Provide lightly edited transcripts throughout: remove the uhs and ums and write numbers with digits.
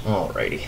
Alrighty.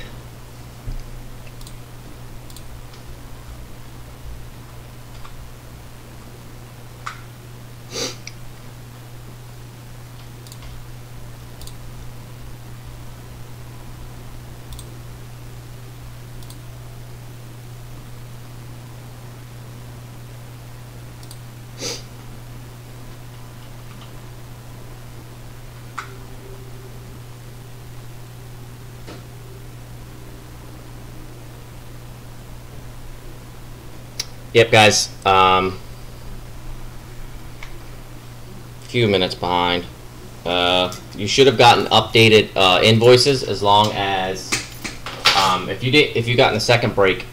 Yep, guys. Few minutes behind. You should have gotten updated invoices as long as if you got in the second break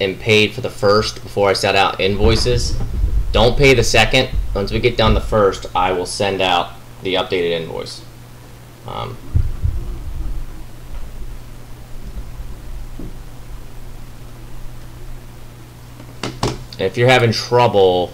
and paid for the first before I set out invoices. Don't pay the second. Once we get done the first, I will send out the updated invoice. If you're having trouble,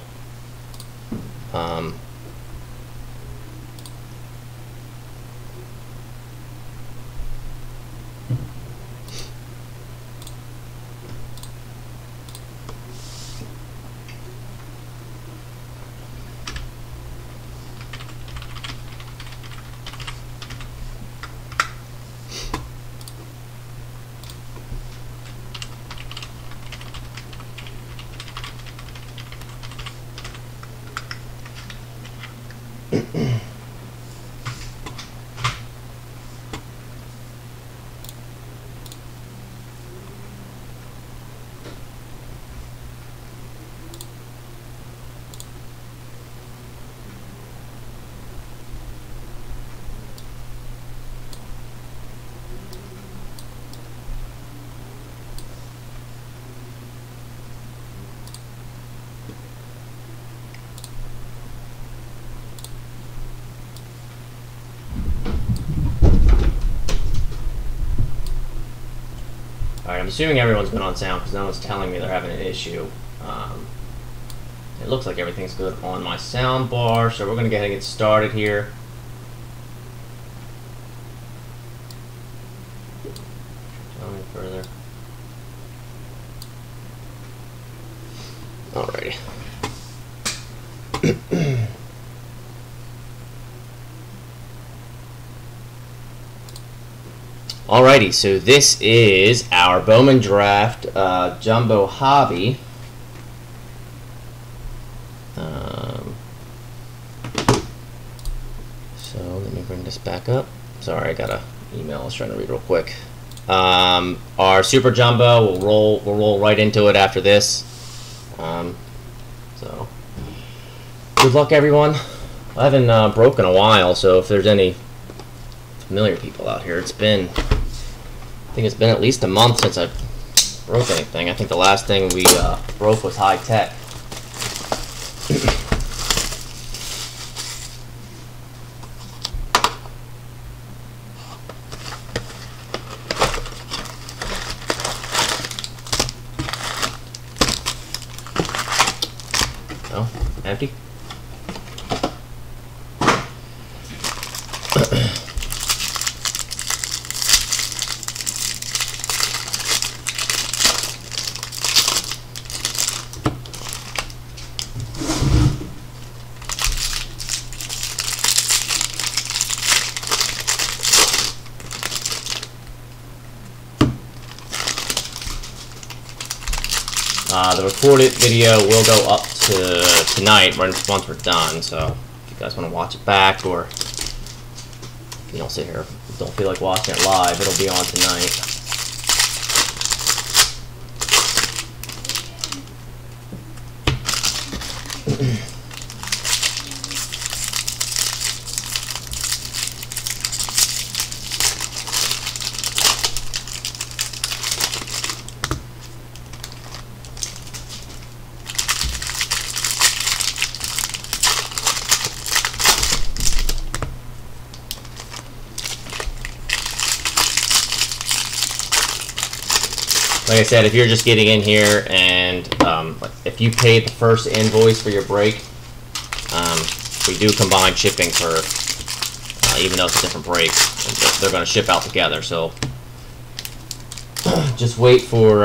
I'm assuming everyone's been on sound because no one's telling me they're having an issue. It looks like everything's good on my sound bar, so we're going to go ahead and get started here. Tell me further. Alrighty. Alrighty, so this is our Bowman Draft Jumbo Hobby. So let me bring this back up. Sorry, I got an email I was trying to read real quick. Our Super Jumbo, we'll roll right into it after this. So good luck, everyone. I haven't broken a while, so if there's any familiar people out here, I think it's been at least a month since I broke anything. I think the last thing we broke was high tech. Oh, empty. The recorded video will go up to tonight once we're done, so if you guys want to watch it back, or if you don't sit here, don't feel like watching it live, it'll be on tonight. Like I said, if you're just getting in here and if you paid the first invoice for your break, we do combine shipping for, even though it's a different break, they're going to ship out together. So Just wait for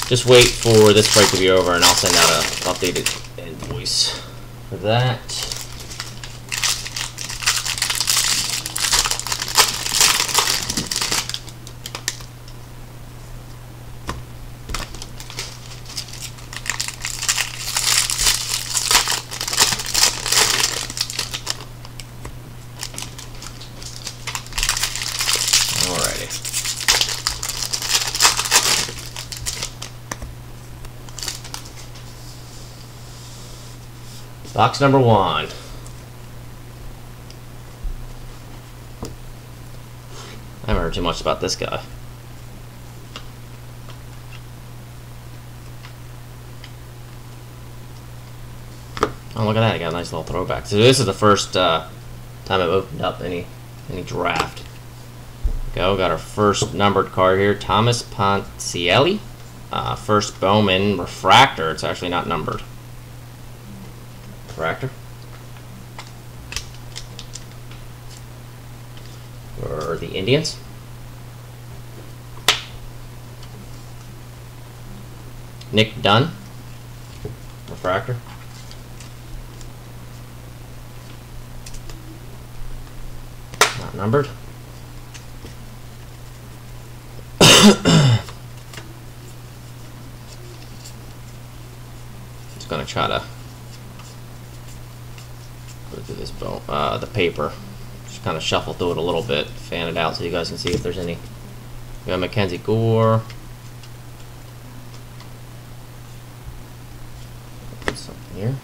just wait for this break to be over, and I'll send out an updated invoice for that. Box number 1. I haven't heard too much about this guy. Oh, look at that. I got a nice little throwback. So this is the first time I've opened up any draft. Go. Got our first numbered card here. Thomas Ponticelli. First Bowman refractor. It's actually not numbered. Refractor. For the Indians. Nick Dunn. Refractor. Not numbered. Just gonna try to go through this the paper. Just kind of shuffle through it a little bit, fan it out so you guys can see if there's any. We got Mackenzie Gore. Something here.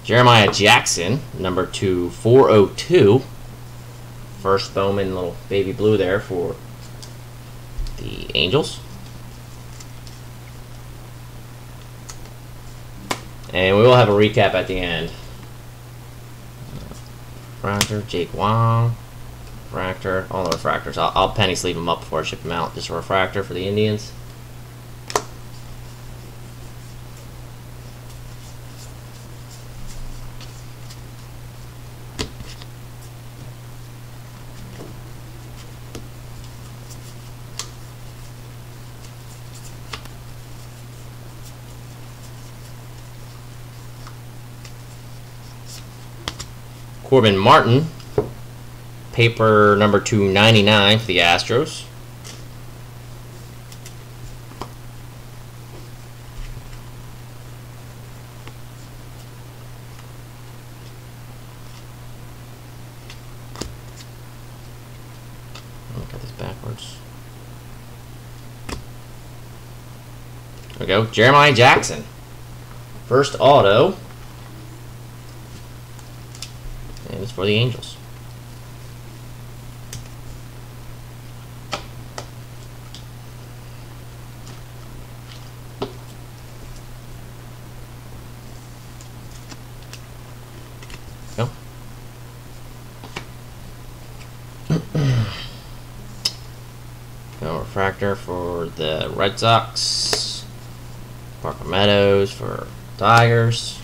Jeremiah Jackson, number 2/402. First Bowman, little baby blue there for the Angels. And we will have a recap at the end. Refractor, Jake Wong. Refractor, all the refractors. I'll penny sleeve them up before I ship them out. Just a refractor for the Indians. Corbin Martin, paper number 299 for the Astros. Look at this backwards. There we go. Jeremiah Jackson, first auto. And it's for the Angels. Go. Go refractor for the Red Sox. Parker Meadows for Tigers.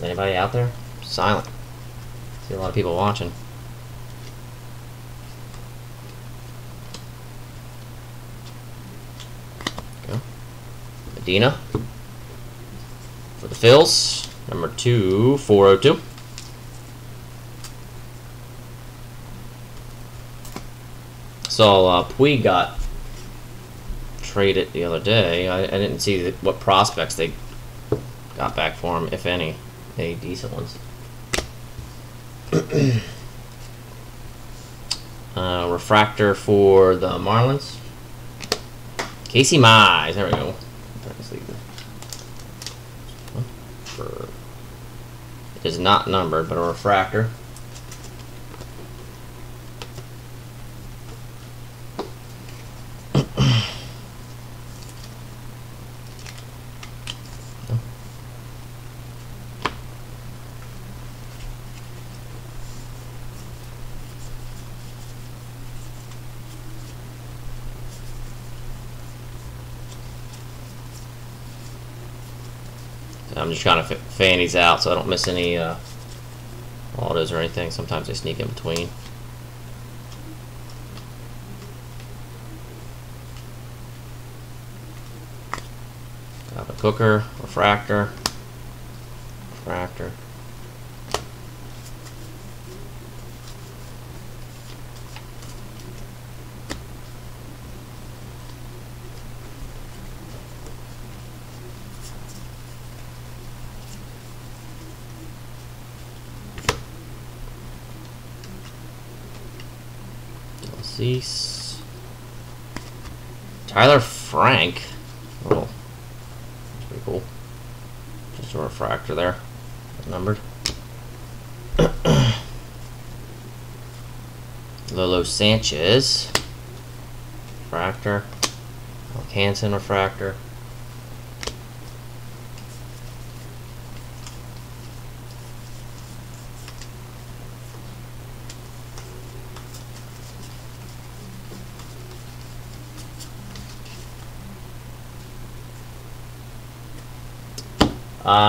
Anybody out there? Silent. See a lot of people watching. Go. Medina. For the Phils. Number 2/402. So Puig got traded the other day. I didn't see what prospects they got back for him, if any. Any decent ones. Refractor for the Marlins. Casey Mize. There we go. It is not numbered, but a refractor. I'm just trying to fan these out so I don't miss any autos or anything. Sometimes they sneak in between. Got a cooker, refractor, refractor. Cease. Tyler Frank. Oh, that's pretty cool. Just a refractor there, numbered. Lolo Sanchez, refractor. Alec Hansen, refractor.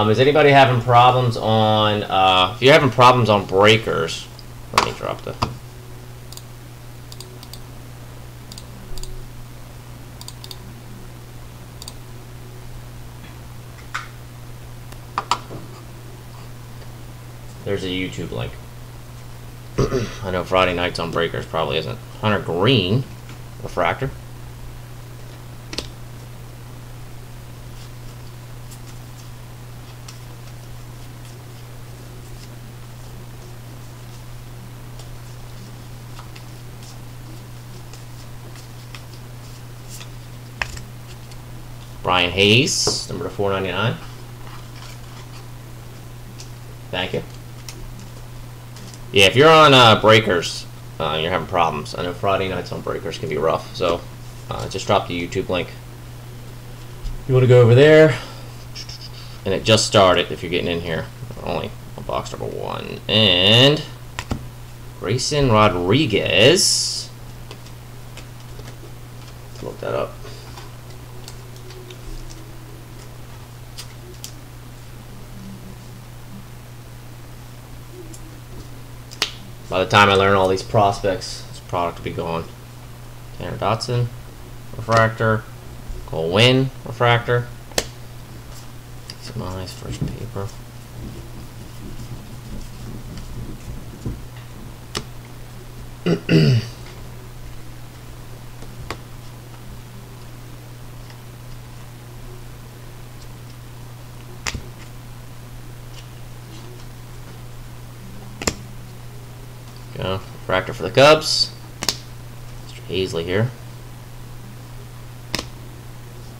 Is anybody having problems on, if you're having problems on breakers, let me drop the, there's a YouTube link. I know Friday nights on breakers probably isn't. Hunter Green, refractor. Brian Hayes, number to 499. Thank you. Yeah, if you're on breakers, you're having problems. I know Friday nights on breakers can be rough, so just drop the YouTube link. You want to go over there, and it just started. If you're getting in here, only on box number 1, and Grayson Rodriguez. Let's look that up. By the time I learn all these prospects, this product will be gone. Tanner Dotson, refractor. Cole Winn, refractor. These are my first paper. Go. Refractor for the Cubs. Mr. Hazley here.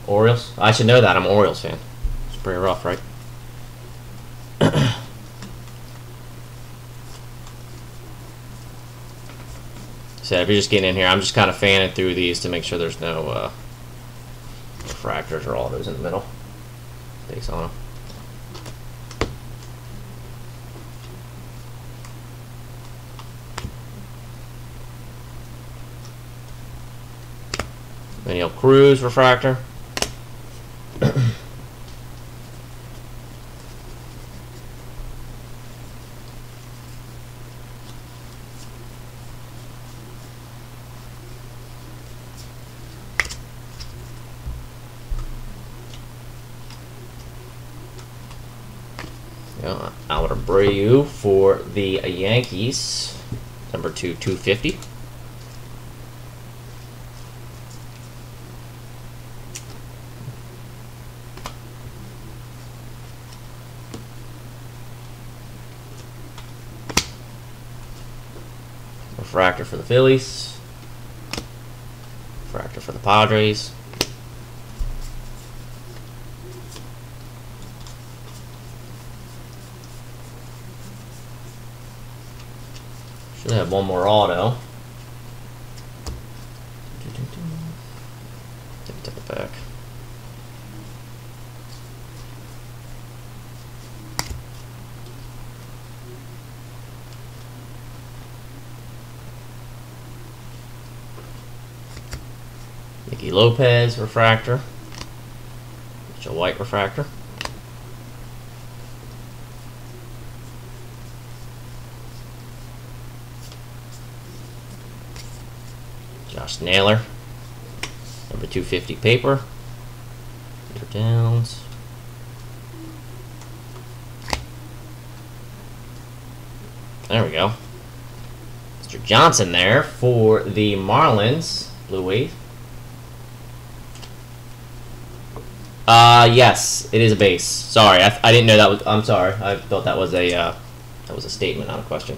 Orioles. I should know that. I'm an Orioles fan. It's pretty rough, right? So if you're just getting in here, I'm just kind of fanning through these to make sure there's no refractors or autos in the middle. Takes on them. Daniel Cruz, refractor. Albert Abreu for the Yankees, number 2/250. Refractor for the Phillies. Refractor for the Padres. Should have one more auto. Take it back. Nicky Lopez, refractor. Mitchell White, refractor. Josh Naylor. Number 250 paper. Downs. There we go. Mr. Johnson there for the Marlins. Blue Wave. Yes, it is a base. Sorry, I didn't know that was. I'm sorry. I thought that was a statement, not a question.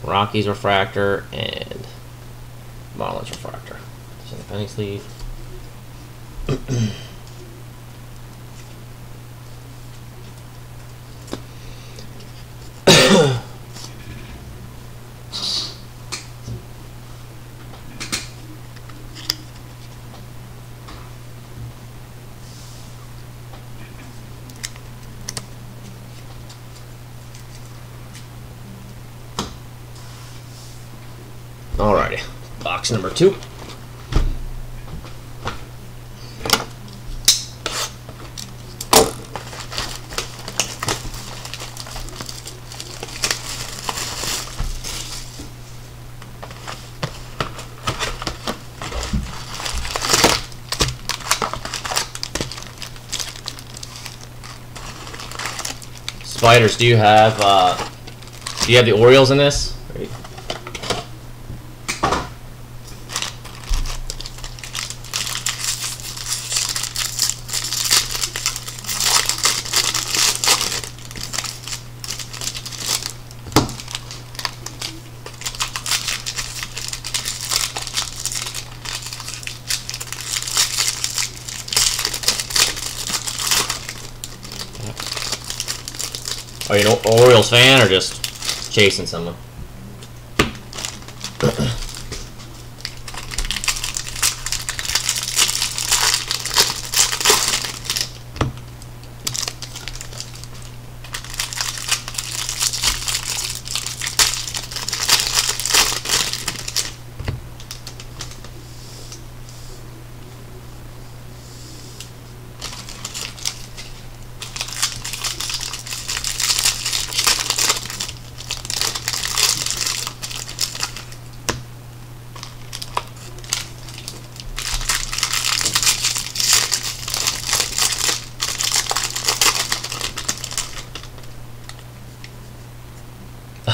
Rockies refractor and Marlins refractor. Just in the penny sleeve. Alrighty, box number 2. Spiders, do you have the Orioles in this? Are you an Orioles fan or just chasing someone?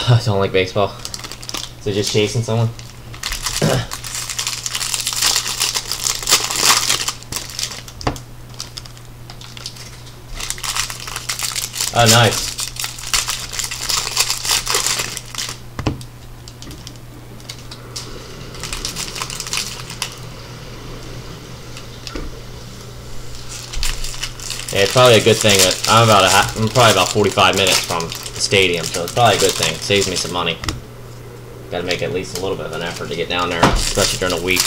I don't like baseball. So just chasing someone? Oh, nice. Yeah, it's probably a good thing that I'm probably about 45 minutes from the stadium, so it's probably a good thing. It saves me some money. Got to make at least a little bit of an effort to get down there, especially during the week.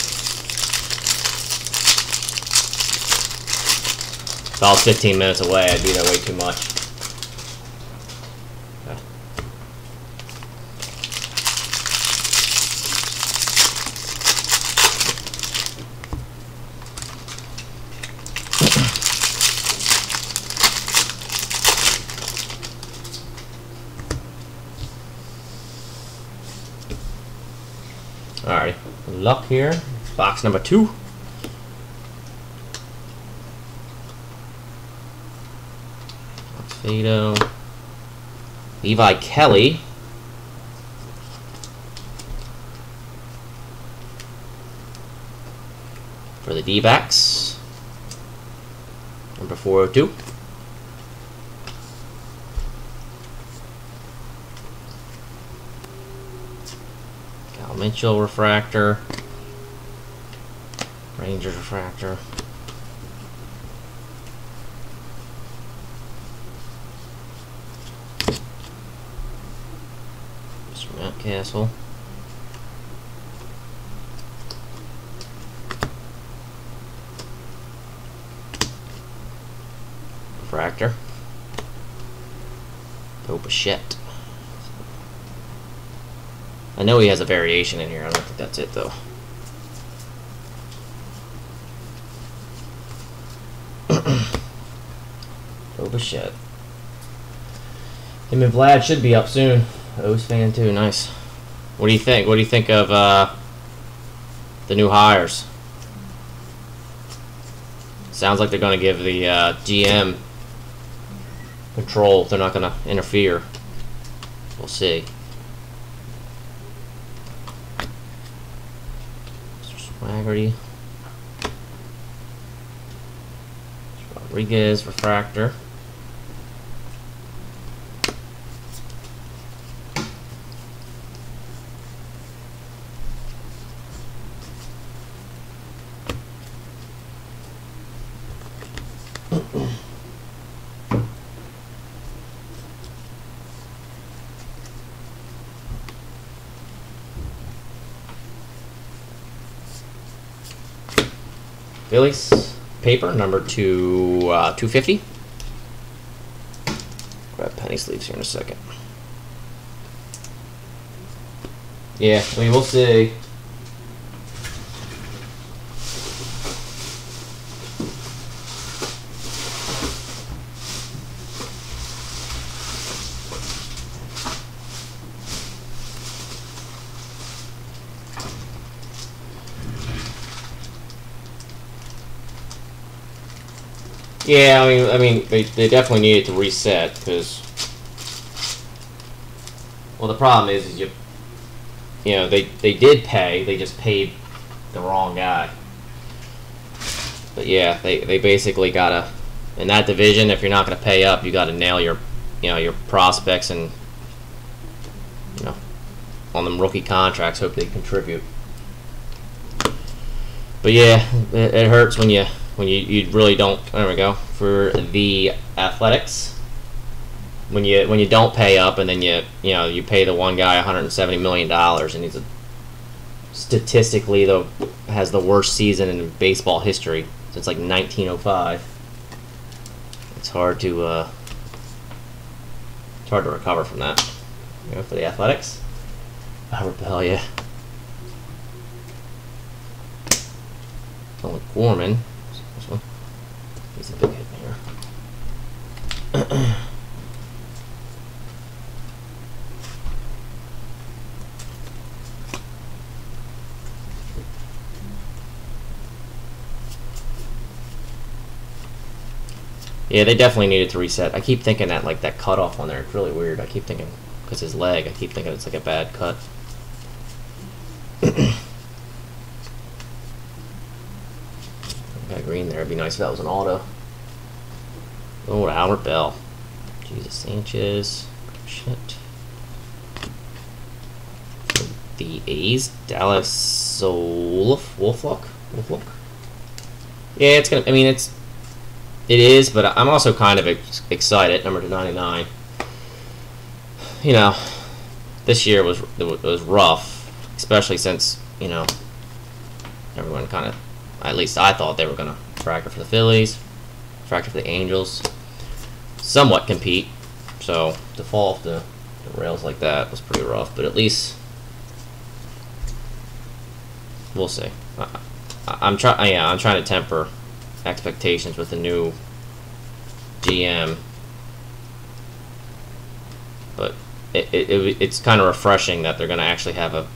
If I was 15 minutes away, I'd be there way too much. Okay. Alright, good luck here. Box number 2. Vito. Levi Kelly. For the D-backs. Number 402. Mitchell refractor, Rangers refractor, Mr. Mountcastle, refractor, Bichette. I know he has a variation in here. I don't think that's it, though. Oh, shit. Him and Vlad should be up soon. O's fan too. Nice. What do you think? What do you think of the new hires? Sounds like they're going to give the GM control. They're not going to interfere. We'll see. Mr. Swaggerty. Rodriguez, refractor. Phillies paper number 250. Grab penny sleeves here in a second. Yeah, I mean, we'll see. Yeah, I mean, they definitely needed to reset because, well, the problem is you know, they did pay, they just paid the wrong guy. But yeah, they basically gotta, in that division, if you're not gonna pay up, you gotta nail your, you know, your prospects and, you know, on them rookie contracts, hope they contribute. But yeah, it hurts when you really don't. There we go. For the Athletics, when you don't pay up and then you pay the one guy $170 million and he's statistically has the worst season in baseball history since like 1905. It's hard to recover from that. You know, for the Athletics, I rebel, yeah. Oh, Gorman. This one. He's a big hit here. Yeah, they definitely needed to reset. I keep thinking that, like, that cutoff on there, it's really weird. I keep thinking, because his leg, I keep thinking it's like a bad cut. Got green there. It'd be nice if that was an auto. Oh, Albert Bell. Jesus Sanchez. Shit. For the A's, Dallas Wolflock. Yeah, it's gonna. I mean, it is, but I'm also kind of excited. Number 299. You know, this year was rough, especially since, you know, everyone kind of, at least I thought they were gonna fracture for the Phillies, fracture for the Angels, somewhat compete. So to fall off the rails like that was pretty rough. But at least we'll see. I'm trying to temper expectations with the new GM, but it's kind of refreshing that they're going to actually have a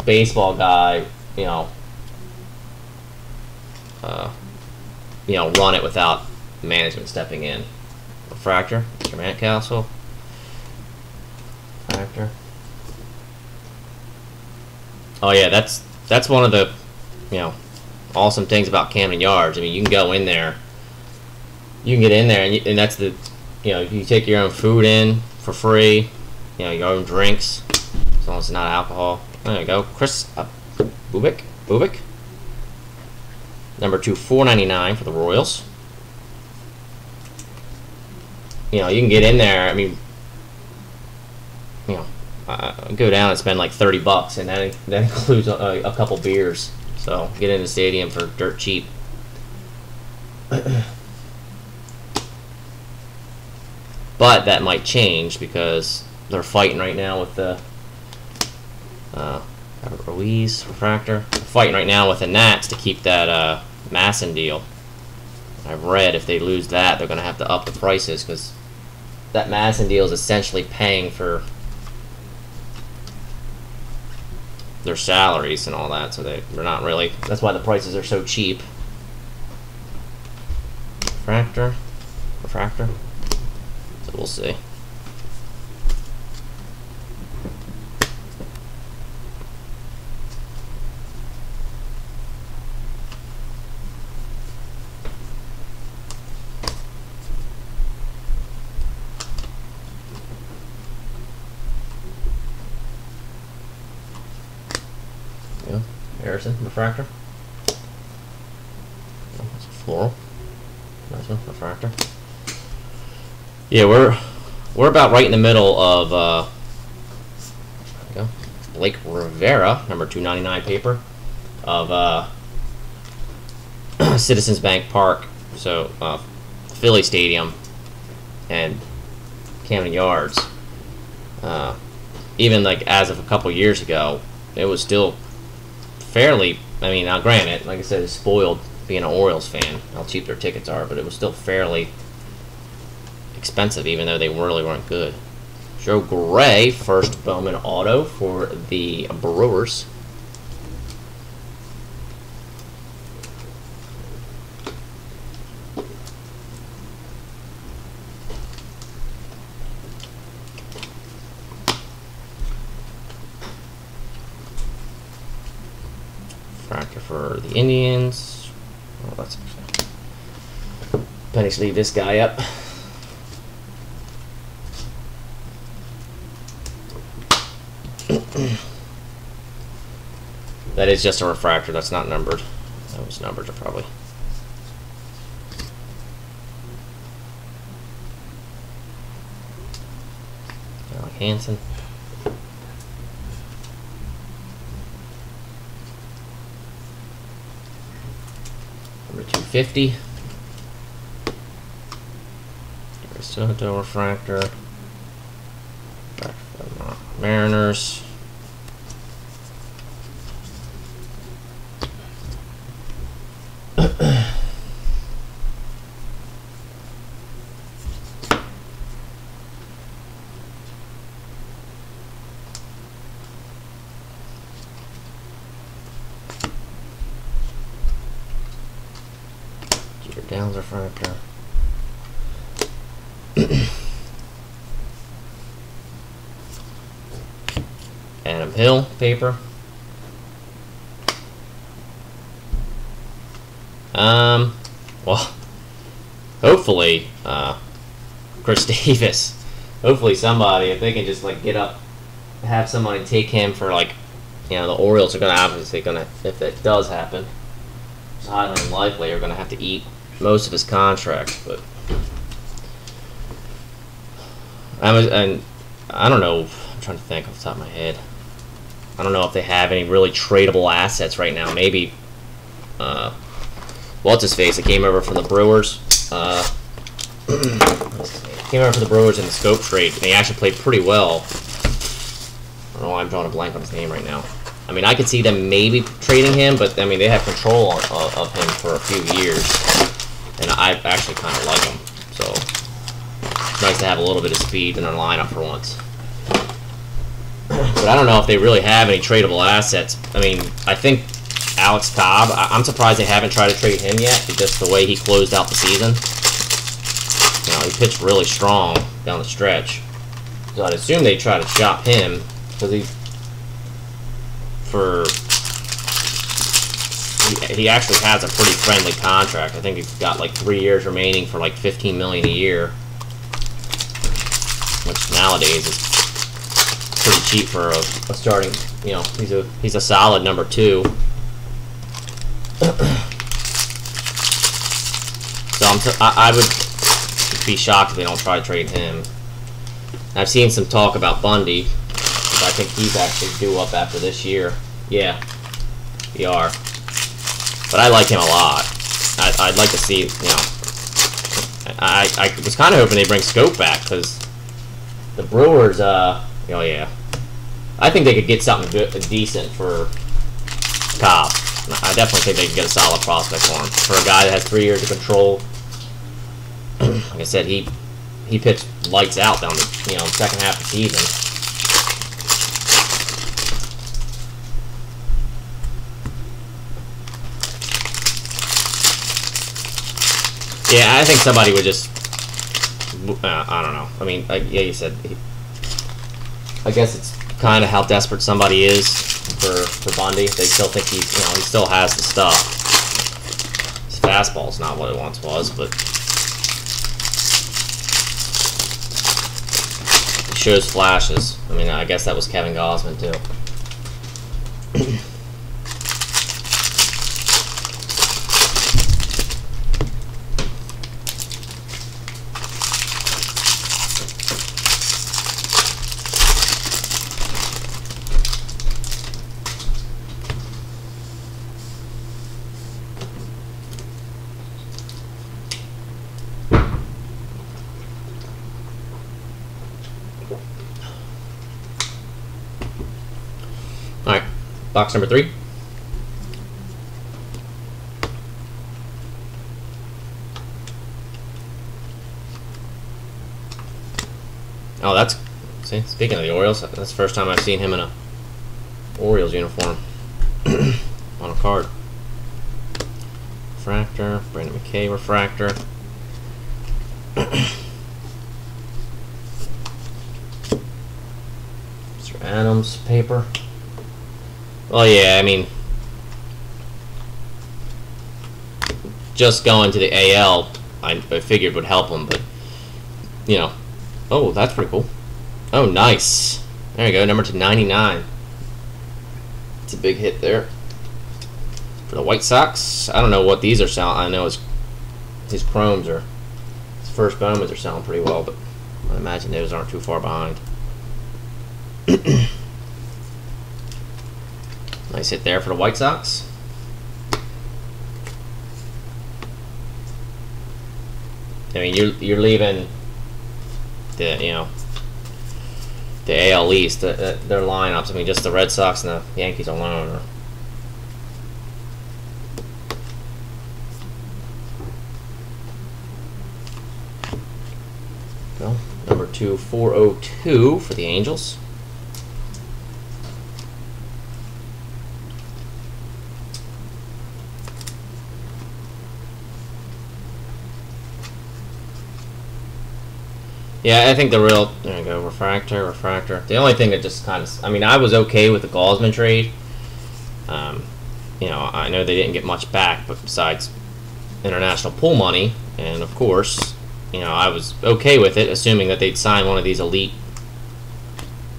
baseball guy, run it without management stepping in. Refractor, Mr. Mantcastle. Refractor. Oh yeah, that's one of the awesome things about Camden Yards. I mean, you can go in there, you can get in there, and that's the, you take your own food in for free, your own drinks, as long as it's not alcohol. There you go, Chris Bubik, number 2/499 for the Royals. You can get in there. I mean, go down and spend like $30, and that includes a couple beers. So get in the stadium for dirt cheap. But that might change because they're fighting right now with the Ruiz refractor. They're fighting right now with the Nats to keep that Masson deal. I've read if they lose that, they're going to have to up the prices because that Madison deal is essentially paying for their salaries and all that, so they're not really. That's why the prices are so cheap. Refractor. So we'll see. Harrison, refractor. Oh, that's a floral. Nice one, refractor. Yeah, we're about right in the middle of there we go. Blake Rivera, number 299 paper of Citizens Bank Park. So Philly Stadium and Camden Yards. Even like as of a couple years ago, it was still fairly, I mean, now granted, like I said, it's spoiled being an Orioles fan, how cheap their tickets are, but it was still fairly expensive, even though they really weren't good. Joe Gray, first Bowman auto for the Brewers. For the Indians. Oh, let's Penny sleeve this guy up. That is just a refractor. That's not numbered. Those numbers are probably. Alec Hansen. Number 250. Soto refractor. Back from Mariners. Downs refractor. Adam Hill paper. Well, hopefully, Chris Davis. Hopefully somebody, if they can just like get up, have somebody take him for like, you know, the Orioles are gonna obviously if that does happen, it's highly unlikely are gonna have to eat most of his contract, but and I don't know. I'm trying to think off the top of my head. I don't know if they have any really tradable assets right now. Maybe what's his face? It came over from the Brewers. Came over for the Brewers in the scope trade, and he actually played pretty well. I don't know why I'm drawing a blank on his name right now. I mean, I could see them maybe trading him, but I mean, they have control of him for a few years. And I actually kind of like him, so it's nice to have a little bit of speed in their lineup for once. But I don't know if they really have any tradable assets. I mean, I think Alex Cobb, I'm surprised they haven't tried to trade him yet, just the way he closed out the season. You know, he pitched really strong down the stretch. So I'd assume they'd try to shop him, because he actually has a pretty friendly contract. I think he's got like 3 years remaining for like $15 million a year, which nowadays is pretty cheap for a starting. You know, he's a solid number 2. So I would be shocked if they don't try to trade him. I've seen some talk about Bundy, but I think he's actually due up after this year. Yeah, we are. But I like him a lot. I'd like to see, you know, I was kind of hoping they bring Scope back, because the Brewers, oh yeah, I think they could get something decent for Cobb. I definitely think they could get a solid prospect for him. For a guy that has 3 years of control, Like I said, he pitched lights out down the second half of the season. Yeah, I think somebody would just. I don't know. I mean, yeah, you said. I guess it's kind of how desperate somebody is for Bundy. They still think he still has the stuff. His fastball's not what it once was, but he shows flashes. I mean, I guess that was Kevin Gausman too. Alright, box number 3. Oh, that's... See, speaking of the Orioles, that's the first time I've seen him in a Orioles uniform on a card. Refractor, Brandon McKay refractor. Mr. Adams paper. Well, yeah, I mean, just going to the AL, I figured would help him, but, oh, that's pretty cool. Oh, nice. There you go, number /99. It's a big hit there. For the White Sox, I don't know what these are selling. I know his chromes or his first Bowmans are selling pretty well, but I imagine those aren't too far behind. Nice hit there for the White Sox. I mean, you're leaving the the AL East, their lineups. I mean, just the Red Sox and the Yankees alone are. Well, number 402 for the Angels. Yeah, I think the real, there you go, refractor. The only thing that just kind of, I mean, I was okay with the Gausman trade. I know they didn't get much back, but besides international pool money, and of course, I was okay with it, assuming that they'd sign one of these elite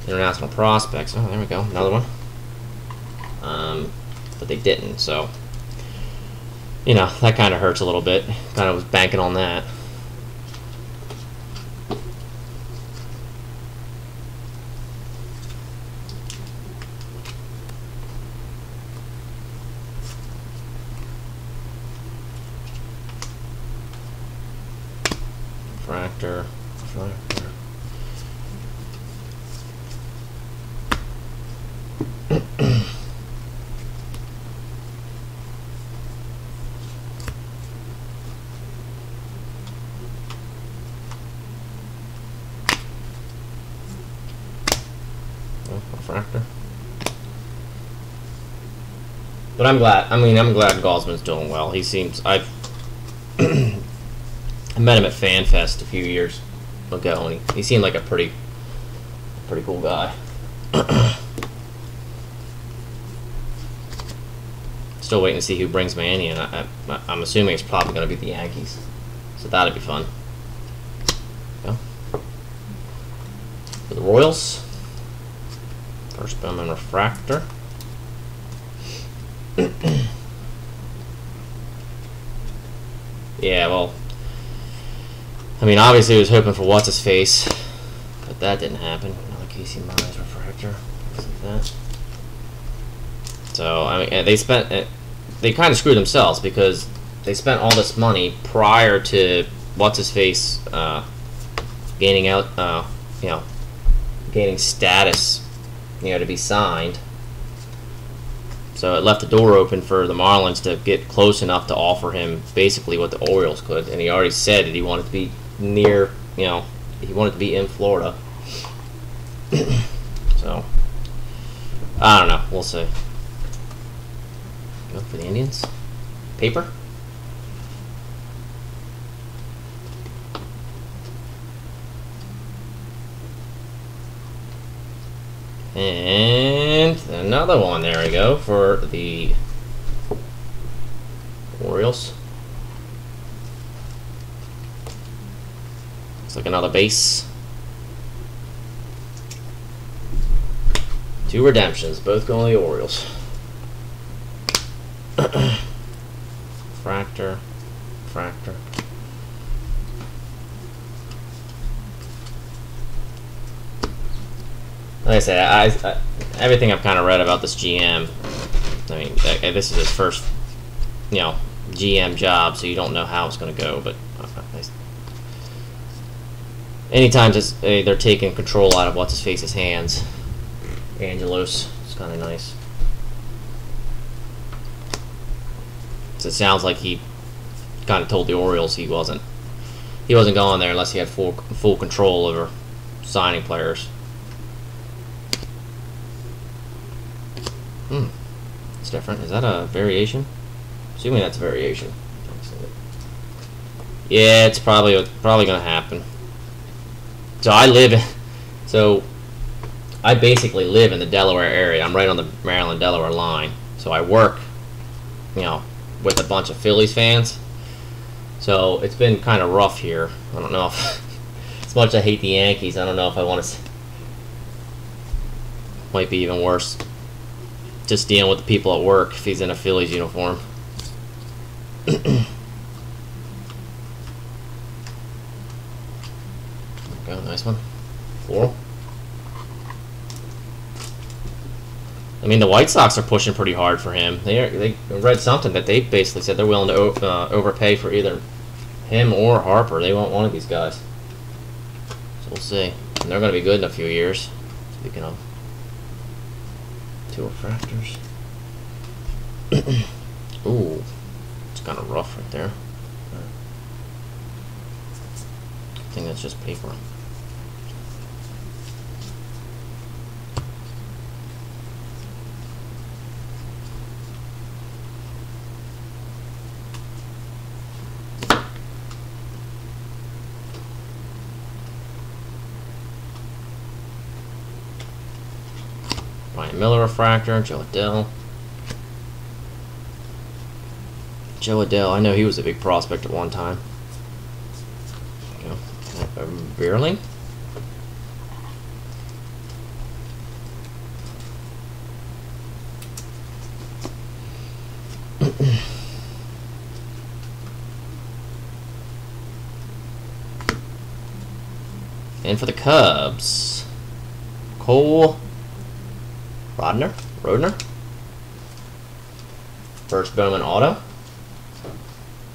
international prospects. Oh, there we go, another one. But they didn't, so, that kind of hurts a little bit. Kind of was banking on that. Refractor. Refractor. But I'm glad. I mean, I'm glad Gausman's doing well. He seems. I met him at FanFest a few years ago, and he seemed like a pretty cool guy. Still waiting to see who brings Manny in. I'm assuming it's probably going to be the Yankees, so that'd be fun. Go. For the Royals, first Bowman refractor. Yeah, well, I mean, obviously, he was hoping for what's his face, but that didn't happen. Another Casey Mize refractor, like that. So I mean, they kind of screwed themselves because they spent all this money prior to what's his face gaining out, gaining status, to be signed. So it left the door open for the Marlins to get close enough to offer him basically what the Orioles could. And he already said that he wanted to be near, you know, he wanted to be in Florida. So, I don't know. We'll see. Go for the Indians. Paper. And another one, there we go, for the Orioles. Looks like another base. 2 redemptions, both going to the Orioles. Fractor. Like I said, everything I've kind of read about this GM, I mean, this is his first, you know, GM job, so you don't know how it's going to go, but anytime they're taking control out of what's-his-face's hands, Angelos, it's kind of nice. So it sounds like he kind of told the Orioles he wasn't going there unless he had full control over signing players. It's different. Is that a variation? Assuming that's a variation. Yeah, it's probably gonna happen. So I basically live in the Delaware area. I'm right on the Maryland-Delaware line. So I work, you know, with a bunch of Phillies fans. So it's been kind of rough here. I don't know if, as much as I hate the Yankees, I don't know if I want to. Might be even worse. Just dealing with the people at work if he's in a Phillies uniform. Go, nice one. Floral. I mean, the White Sox are pushing pretty hard for him. They read something that they basically said they're willing to overpay for either him or Harper. They want one of these guys. So we'll see. And they're going to be good in a few years. Speaking of. 2 refractors. Ooh, it's kind of rough right there. I think that's just paper. Ryan Miller refractor, Joe Adell. I know he was a big prospect at one time. Beerling. And for the Cubs, Cole Rodner. First Bowman auto.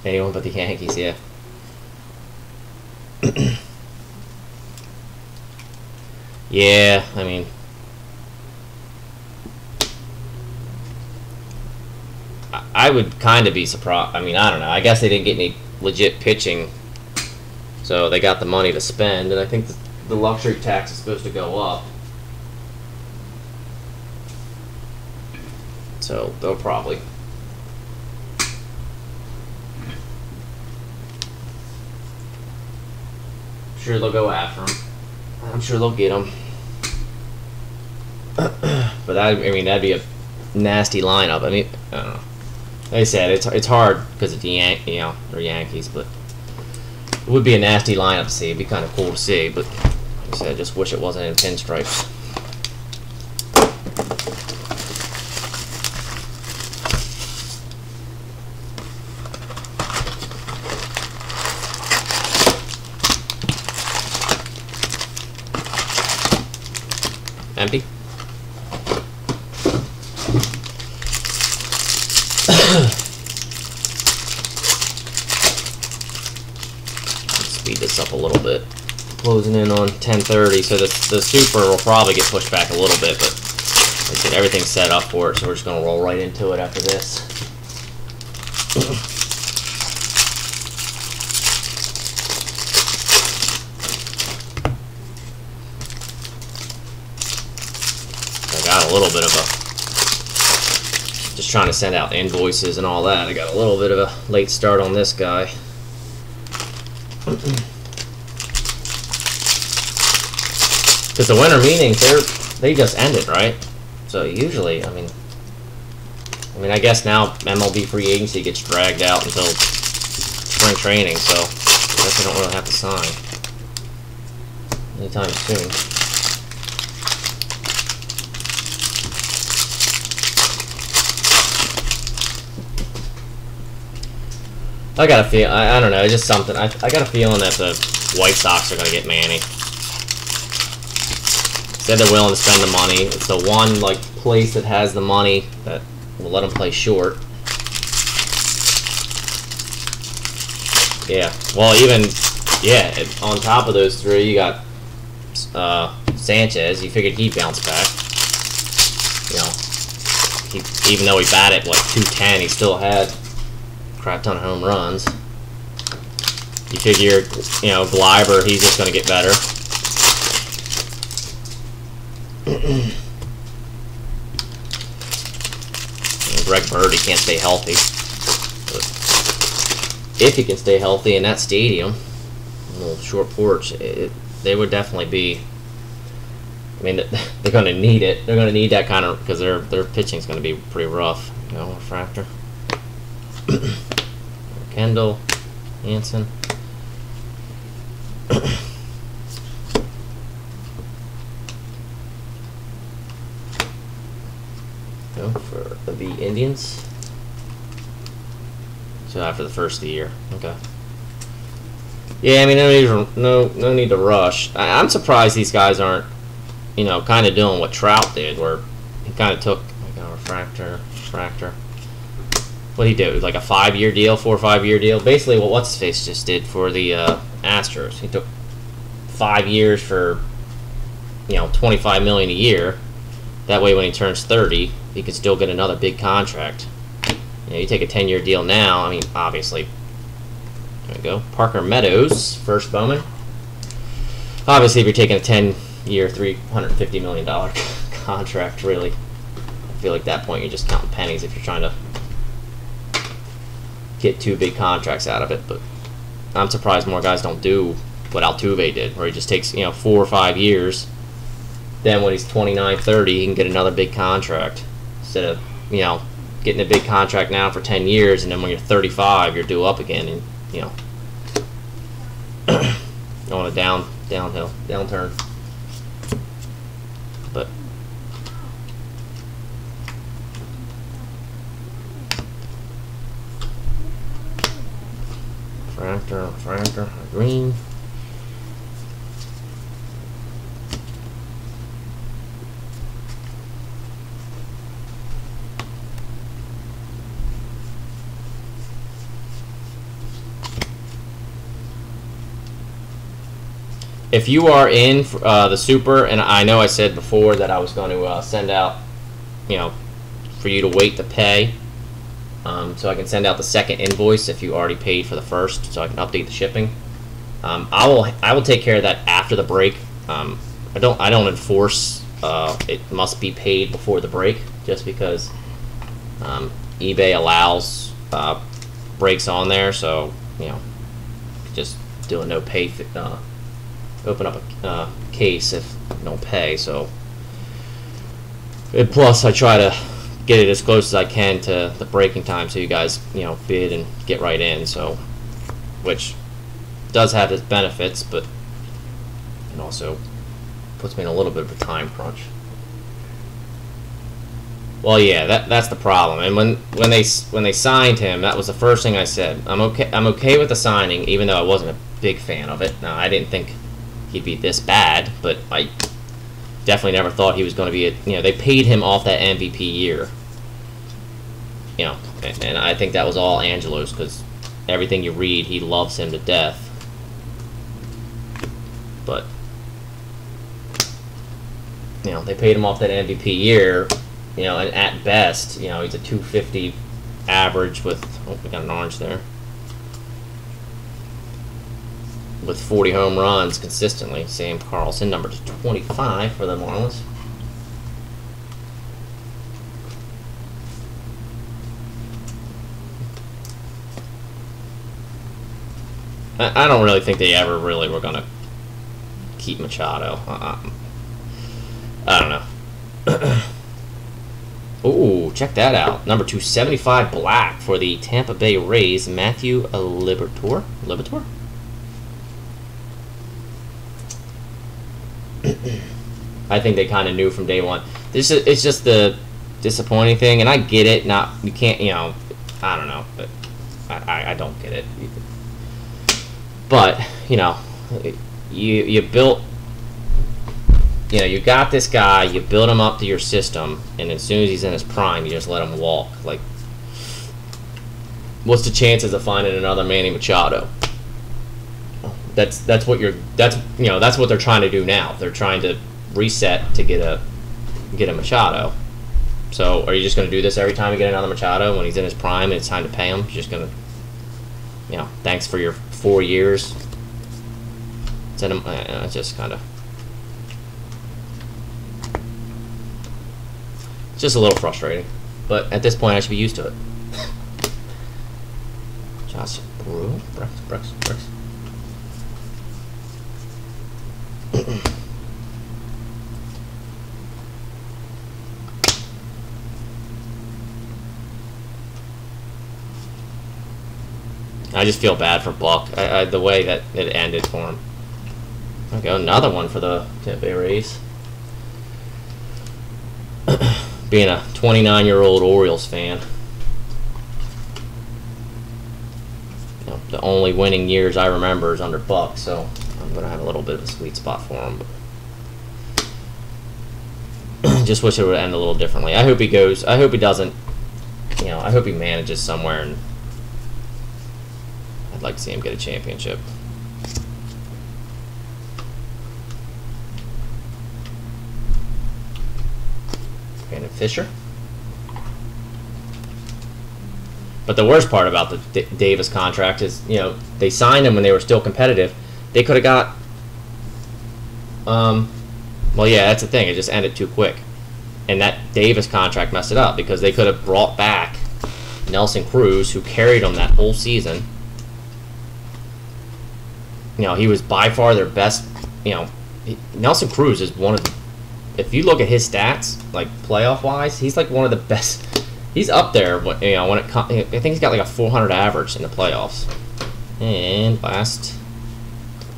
Anyone but the Yankees, yeah. Yeah, I mean, I would kind of be surprised. I mean, I don't know. I guess they didn't get any legit pitching, so they got the money to spend, and I think the luxury tax is supposed to go up. So they'll probably. I'm sure they'll go after him. I'm sure they'll get him. But I mean, that'd be a nasty lineup. I mean, I don't know. Like I said, it's hard because of the they're Yankees, but it would be a nasty lineup to see. It'd be kind of cool to see, but like I said, I just wish it wasn't in pinstripes. Empty. Let's speed this up a little bit. Closing in on 10:30, so the super will probably get pushed back a little bit, but Get everything set up for it, so we're just gonna roll right into it after this. I got a little bit of a, just trying to send out invoices and all that. I got a little bit of a late start on this guy. Because the winter meetings, they just ended, right? So usually, I mean, I guess now MLB free agency gets dragged out until spring training, so I guess I don't really have to sign anytime soon. I got a feel. I don't know. It's just something. I got a feeling that the White Sox are going to get Manny. Said they're willing to spend the money. It's the one like place that has the money that will let them play short. Yeah. Well, even on top of those three, you got Sanchez. You figured he'd bounce back. You know, even though he batted like 210, he still had crap ton of home runs. You figure, you know, Gleiber, he's just going to get better. Greg Bird, he can't stay healthy. But if he can stay healthy in that stadium, a little short porch, they would definitely be. I mean, they're going to need it. They're going to need that kind of, because their pitching's going to be pretty rough. You know, refractor. Kendall, Hansen. Go for the Indians. So after the first of the year, okay. Yeah, I mean, no need to rush. I'm surprised these guys aren't, you know, kind of doing what Trout did, where he kind of took like a refractor. What did he do? Like a 5-year deal, 4 or 5 year deal. Basically, what what's his face just did for the Astros. He took 5 years for, you know, $25 million a year. That way, when he turns 30, he can still get another big contract. You know, you take a 10-year deal now. I mean, obviously. There we go. Parker Meadows, first Bowman. Obviously, if you're taking a 10-year, $350 million contract, really, I feel like at that point you're just counting pennies if you're trying to get 2 big contracts out of it. But I'm surprised more guys don't do what Altuve did, where he just takes, you know, 4 or 5 years. Then when he's 29, 30, he can get another big contract instead of, you know, getting a big contract now for 10 years, and then when you're 35, you're due up again, and, you know, on a downturn. But refractor, green. If you are in the Super, and I know I said before that I was going to send out, you know, for you to wait to pay, so I can send out the second invoice if you already paid for the first, so I can update the shipping. I will take care of that after the break. I don't enforce it must be paid before the break, just because eBay allows breaks on there, so, you know, just do a no pay. Open up a case if you don't pay. So, and plus I try to get it as close as I can to the breaking time, so you guys, you know, bid and get right in. So, which does have its benefits, but it also puts me in a little bit of a time crunch. Well, yeah, that's the problem. And when they signed him, that was the first thing I said. I'm okay with the signing, even though I wasn't a big fan of it. Now, I didn't think he'd be this bad, but I definitely never thought he was going to be you know, they paid him off that MVP year. You know, and I think that was all Angelo's, because everything you read, he loves him to death. But you know, they paid him off that MVP year, you know, and at best, you know, he's a 250 average with, oh, we got an orange there, with 40 home runs consistently. Sam Carlson, number 25 for the Marlins. I don't really think they ever really were going to keep Machado. I don't know. Ooh, check that out. Number 275 black for the Tampa Bay Rays, Matthew Liberatore. Liberatore? I think they kind of knew from day one. It's just the disappointing thing, and I get it. Not, you can't, you know, I don't know, but I don't get it. But, you know, you built, you know, you got this guy, you build him up to your system, and as soon as he's in his prime, you just let him walk. Like, what's the chances of finding another Manny Machado? That's what you know, that's what they're trying to do now. They're trying to reset to get a Machado. So, are you just going to do this every time you get another Machado when he's in his prime and it's time to pay him? You're just going to, you know, thanks for your 4 years. It's just kind of, it's just a little frustrating. But at this point, I should be used to it. Josh Brew, Brooks. I just feel bad for Buck. The way that it ended for him. Okay, another one for the Tampa Bay Rays. Being a 29-year-old Orioles fan, you know, the only winning years I remember is under Buck, so I'm gonna have a little bit of a sweet spot for him. But just wish it would end a little differently. I hope he goes. I hope he doesn't. You know, I hope he manages somewhere, and I'd like to see him get a championship. Brandon Fisher. But the worst part about the Davis contract is, you know, they signed him when they were still competitive. They could have got, well, yeah, that's the thing. It just ended too quick. And that Davis contract messed it up because they could have brought back Nelson Cruz, who carried them that whole season. You know, he was by far their best, you know, Nelson Cruz is one of the, if you look at his stats, like playoff-wise, he's like one of the best. He's up there, you know, when it comes, I think he's got like a 400 average in the playoffs. And last,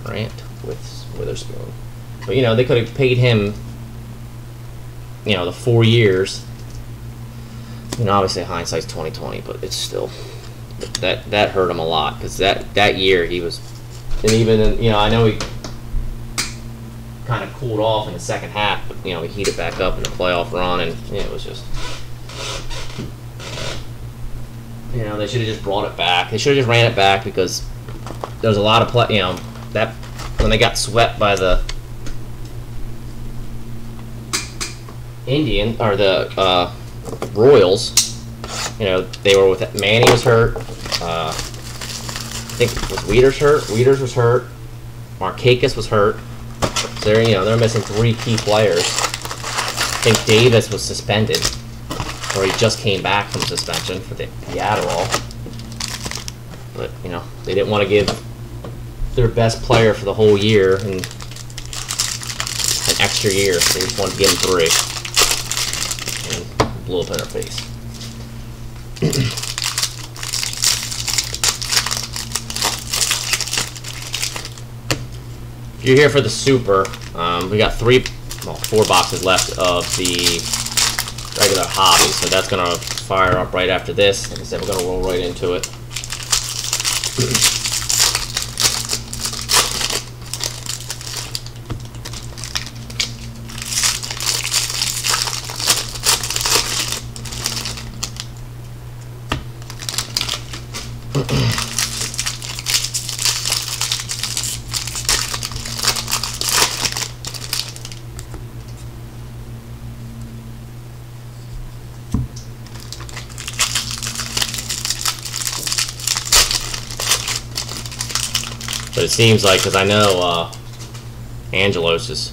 Grant with Witherspoon. But, you know, they could have paid him, you know, the 4 years. You know, obviously hindsight's 20/20, but it's still, that hurt him a lot because that year he was, and even, you know, I know he kind of cooled off in the second half, but, you know, he heated back up in the playoff run, and you know, it was just, you know, they should have just brought it back. They should have just ran it back because there was a lot of you know, that when they got swept by the Indian or the Royals, you know, they were with it. Manny was hurt. I think was Wieters hurt. Wieters was hurt. Markakis was hurt. So they're, you know, they're missing 3 key players. I think Davis was suspended, or he just came back from suspension for the Adderall. But, you know, they didn't want to give their best player for the whole year and an extra year. They just wanted to give him 3 and blew up in their face. If you're here for the Super, we got 4 boxes left of the regular hobby, so that's going to fire up right after this. Like I said, we're going to roll right into it. But it seems like, because I know Angelos is,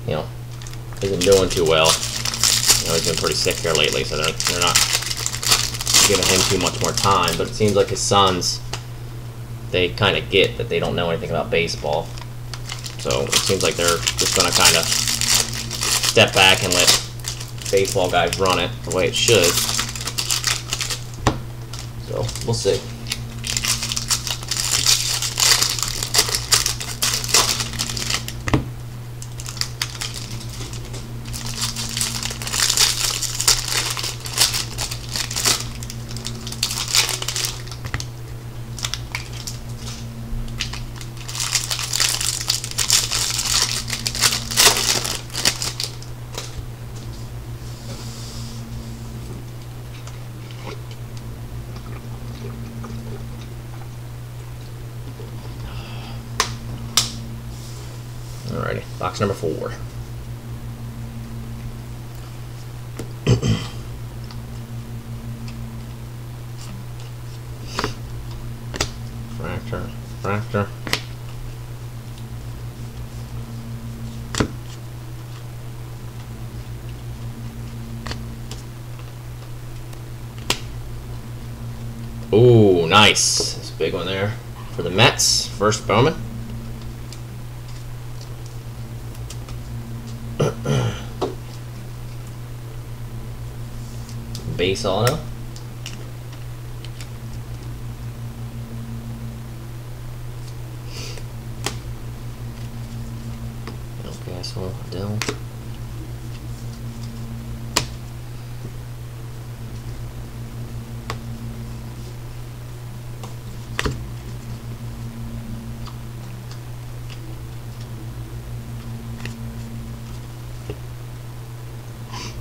you know, isn't doing too well. You know, he's been pretty sick here lately, so they're not giving him too much more time. But it seems like his sons, they kind of get that they don't know anything about baseball. So it seems like they're just going to kind of step back and let baseball guys run it the way it should. So we'll see. Alrighty, box number 4. Fractor. Ooh, nice. That's a big one there for the Mets. First Bowman. Base auto. Okay, so Dill.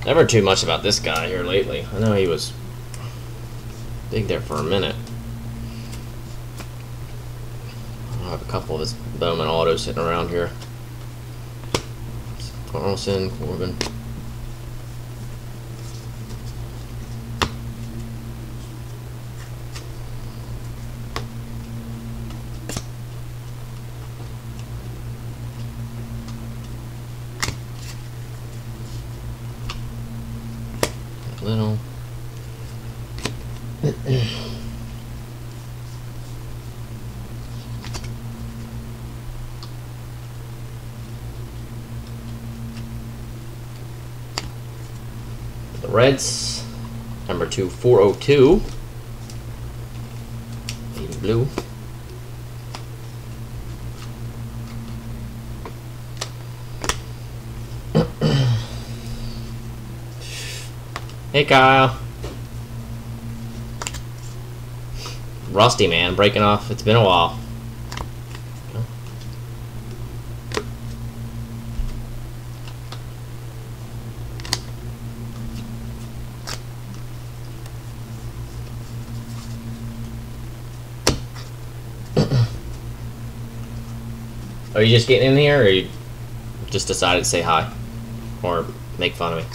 Never too much about this guy here lately. I know he was big there for a minute. I have a couple of his Bowman autos sitting around here. Carlson, Corbin. Little. The Reds, number 2402. Navy blue. Hey Kyle. Rusty man, breaking off. It's been a while. Are you just getting in here, or you just decided to say hi? Or make fun of me?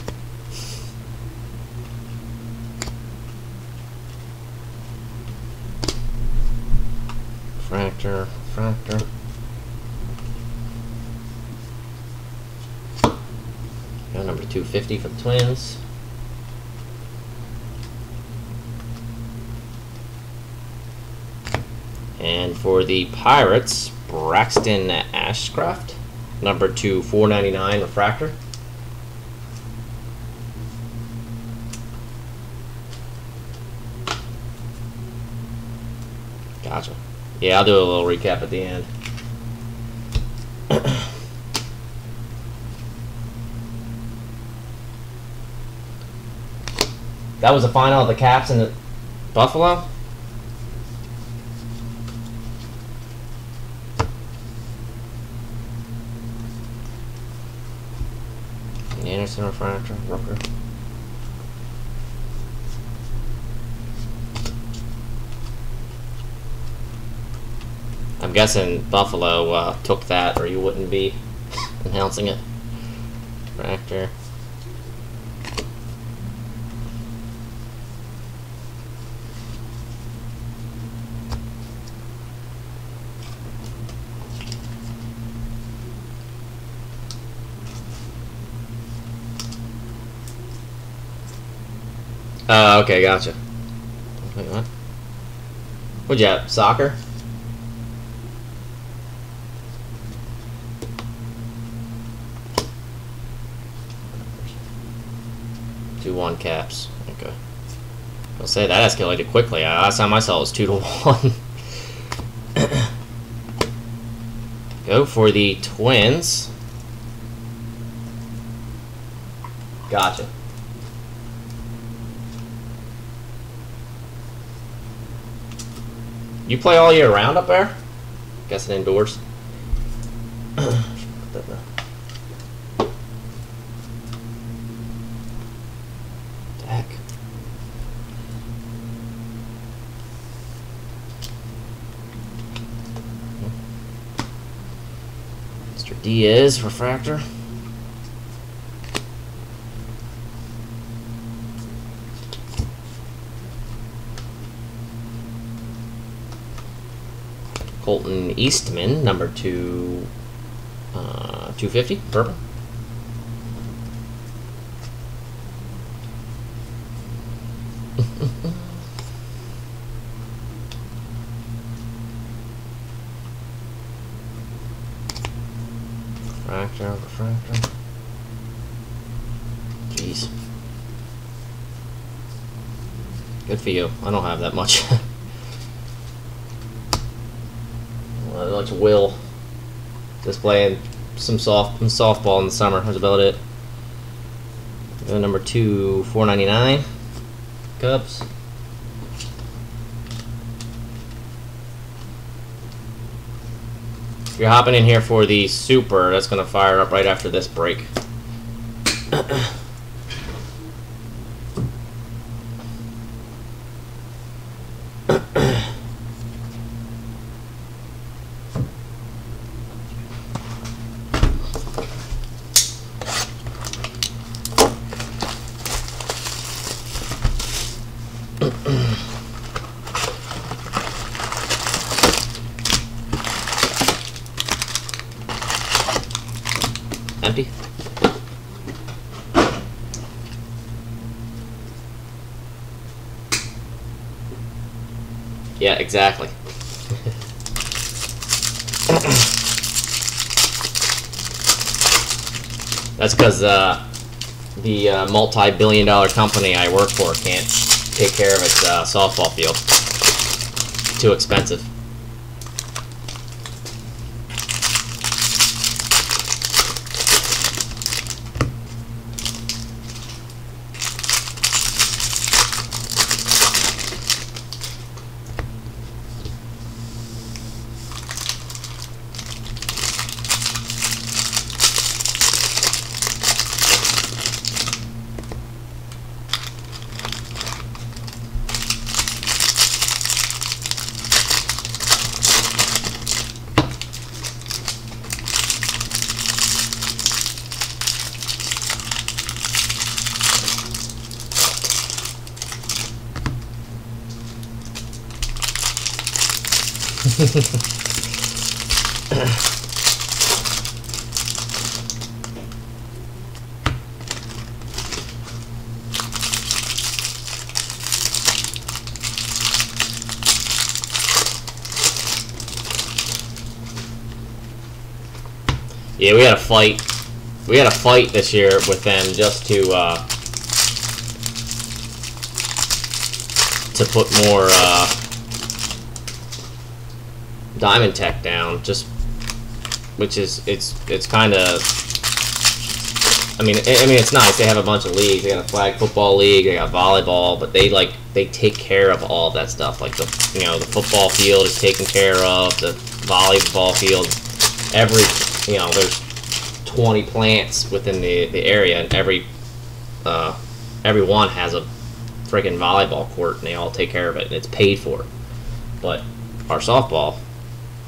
Fractor. Got number 250 for the Twins. And for the Pirates, Braxton Ashcraft, number 499 refractor. Gotcha. Yeah, I'll do a little recap at the end. That was the final of the Caps in the Buffalo. Anderson refractor, Rooker. I'm guessing Buffalo took that, or you wouldn't be announcing it. Refractor. Okay, gotcha. Wait, what? What'd you have? Soccer? Two 1 caps. Okay. I'll say that escalated quickly. Last time I saw it was 2-1. Go for the Twins. Gotcha. You play all year round up there? Guessing indoors. Heck. Mr. Diaz, refractor. Colton Eastman, number 250, purple. Refractor. Jeez. Good for you. I don't have that much. Much Will just playing some softball in the summer. That's about it. Number 2, 499. Cubs. If you're hopping in here for the Super, that's going to fire up right after this break. Empty. Yeah, exactly. That's because the multi-billion-dollar company I work for can't take care of its softball field. Too expensive. Yeah, we had a fight. We had a fight this year with them just to put more Diamond Tech down, just which is it's kind of. I mean it's nice. They have a bunch of leagues. They got a flag football league. They got volleyball, but they take care of all of that stuff. Like the the football field is taken care of. The volleyball field, there's 20 plants within the area, and every one has a friggin' volleyball court, and they all take care of it, and it's paid for. But our softball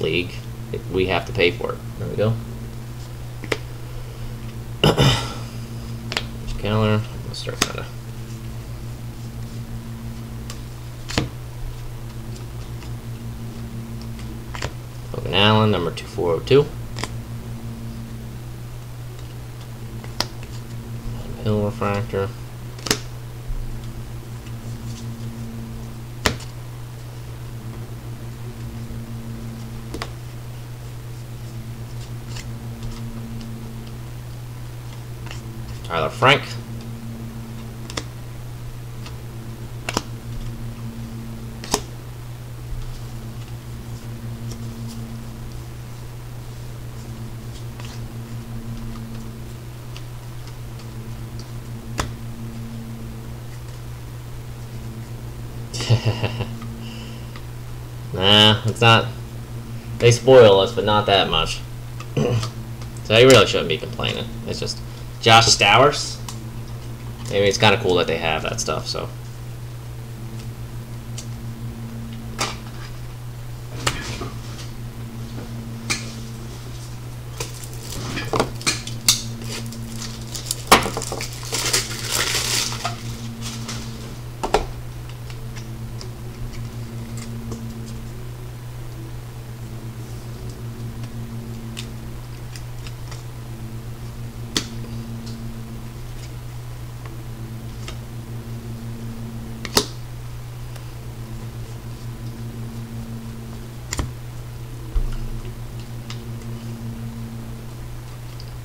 league, we have to pay for it. There we go. There's Keller. Let's start kind of. Logan Allen, number 2402. Hill refractor. Tyler Frank. Nah, it's not. They spoil us, but not that much. So you really shouldn't be complaining. It's just Josh Stowers. Maybe it's kind of cool that they have that stuff. So.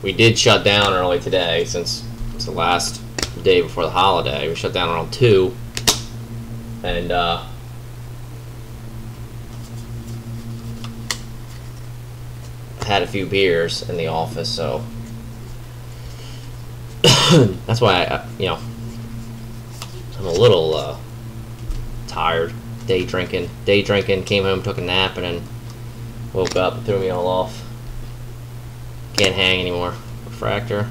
We did shut down early today since it's the last day before the holiday. We shut down around 2. And had a few beers in the office, so that's why I'm a little tired. Day drinking, came home, took a nap, and then woke up and threw me all off. Can't hang anymore. Refractor.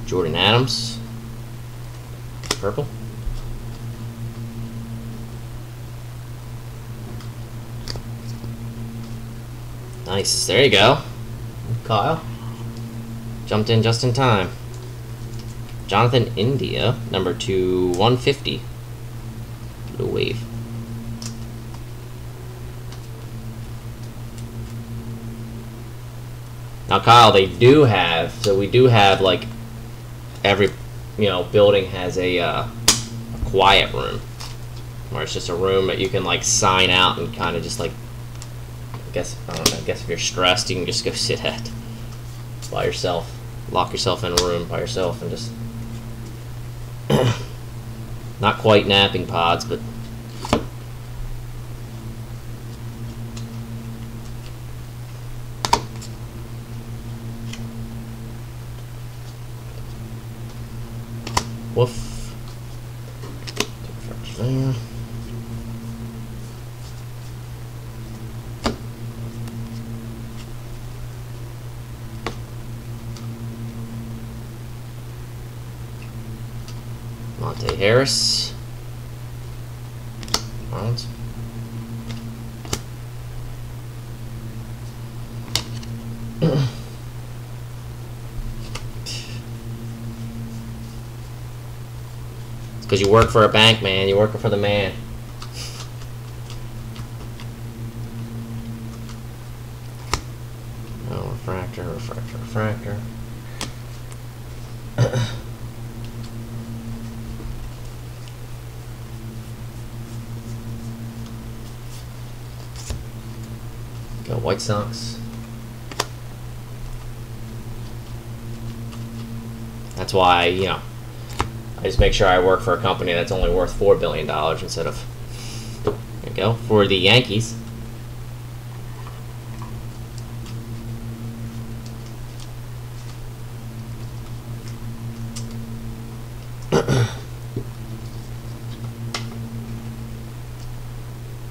Jordan Adams. Purple. Nice. There you go. Kyle. Jumped in just in time. Jonathan India, number 2/150. Blue Wave. Now, Kyle, they do have, so we do have, like, every, building has a quiet room, where it's just a room that you can, like, sign out and kind of just, like, I guess if you're stressed, you can just go sit at by yourself. Lock yourself in a room by yourself and just not quite napping pods, but woof. There. Monte Harris. Marlins. It's because you work for a bank, man. You're working for the man. Oh, refractor. Go White Sox. That's why, I just make sure I work for a company that's only worth $4 billion instead of, there you go, for the Yankees.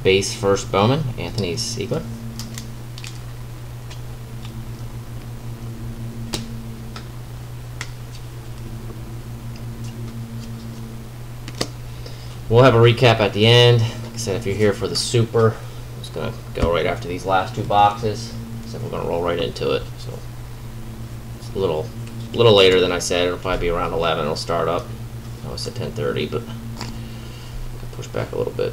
Base first Bowman, Anthony Siegler. We'll have a recap at the end. Like I said, if you're here for the Super, I'm just going to go right after these last 2 boxes. So we're going to roll right into it. So it's a little later than I said. It'll probably be around 11. It'll start up. I was at 10:30, but push back a little bit.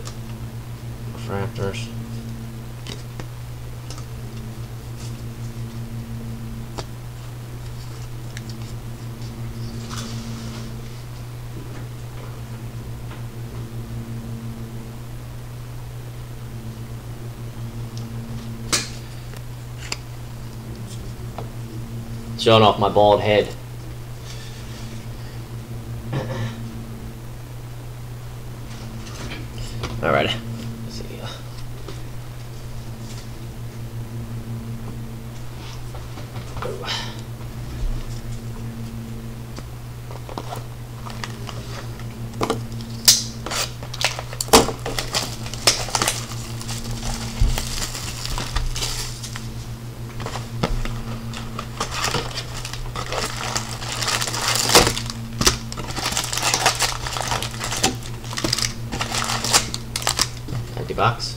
Refractors. Showing off my bald head. Alright. Let's see. Empty box.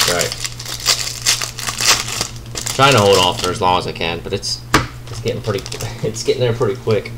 Right. Trying to hold off for as long as I can, but it's getting pretty. It's getting there pretty quick.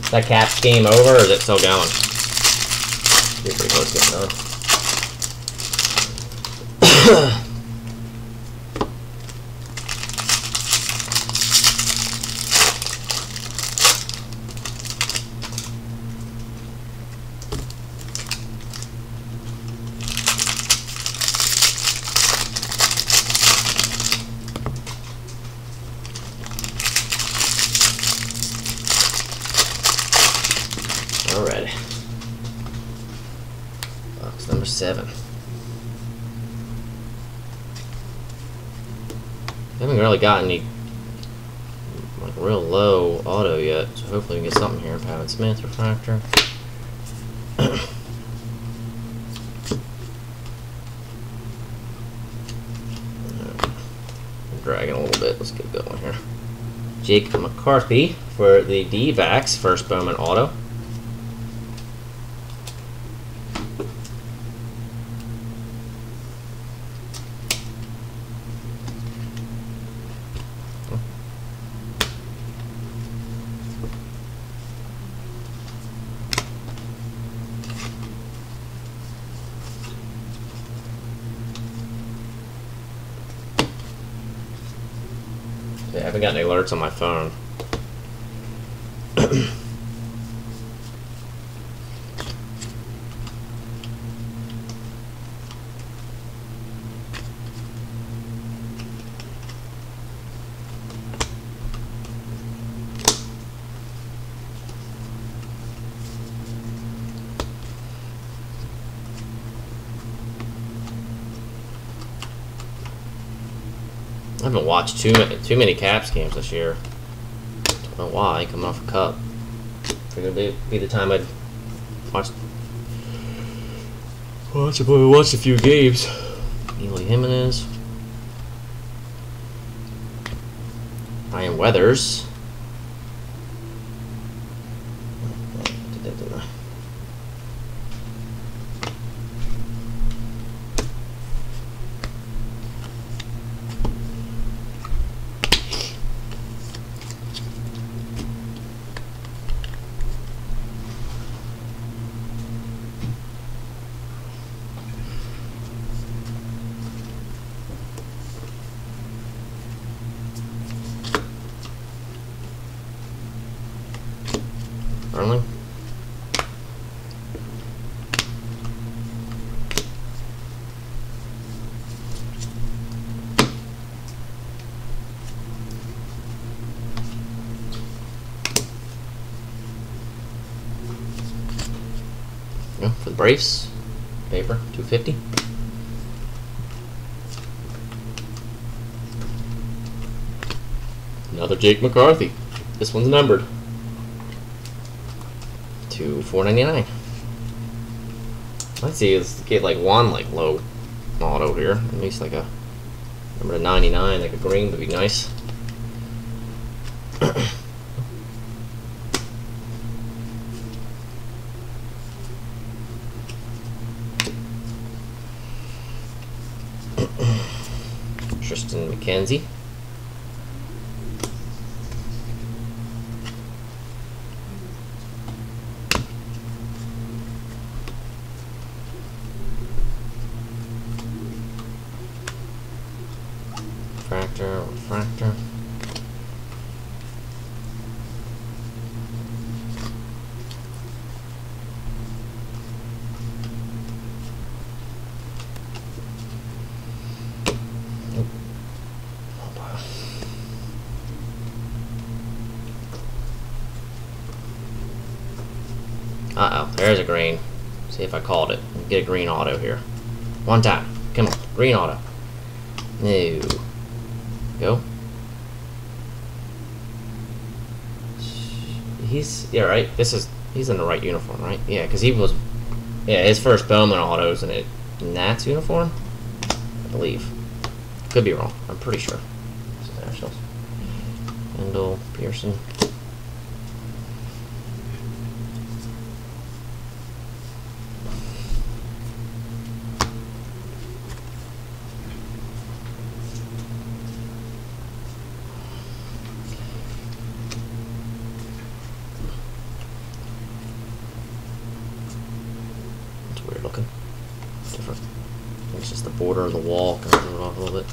That Caps game over, or is it still going? You're pretty close to getting done. Alright. Box number 7. Haven't really got any like real low auto yet, so hopefully we can get something here. Pavin Smith refractor. Dragging a little bit. Let's get going here. Jake McCarthy for the D-backs, first Bowman auto. I haven't got any alerts on my phone. I haven't watched too many Caps games this year. Don't know why. Coming off a cup, figured it'd be the time I'd watch. Watch a few games. Eli Jimenez, Ryan Weathers. Erling. Yeah, for the Braves, paper, $250. Another Jake McCarthy. This one's numbered to $4.99. Let's see, let's get like one like low auto here. At least like a number to 99, like a green would be nice. Tristan McKenzie. Refractor. Uh-oh, there's a green. See if I called it. Get a green auto here. One time. Come on, green auto. No. Go. Yeah, right. He's in the right uniform, right? Yeah, because he was, his first Bowman autos in Nats uniform, I believe. Could be wrong. I'm pretty sure. This is Nationals. Wendell, Pearson. Weird looking. Different. It's just the border of the wall kind of threw it off a little bit.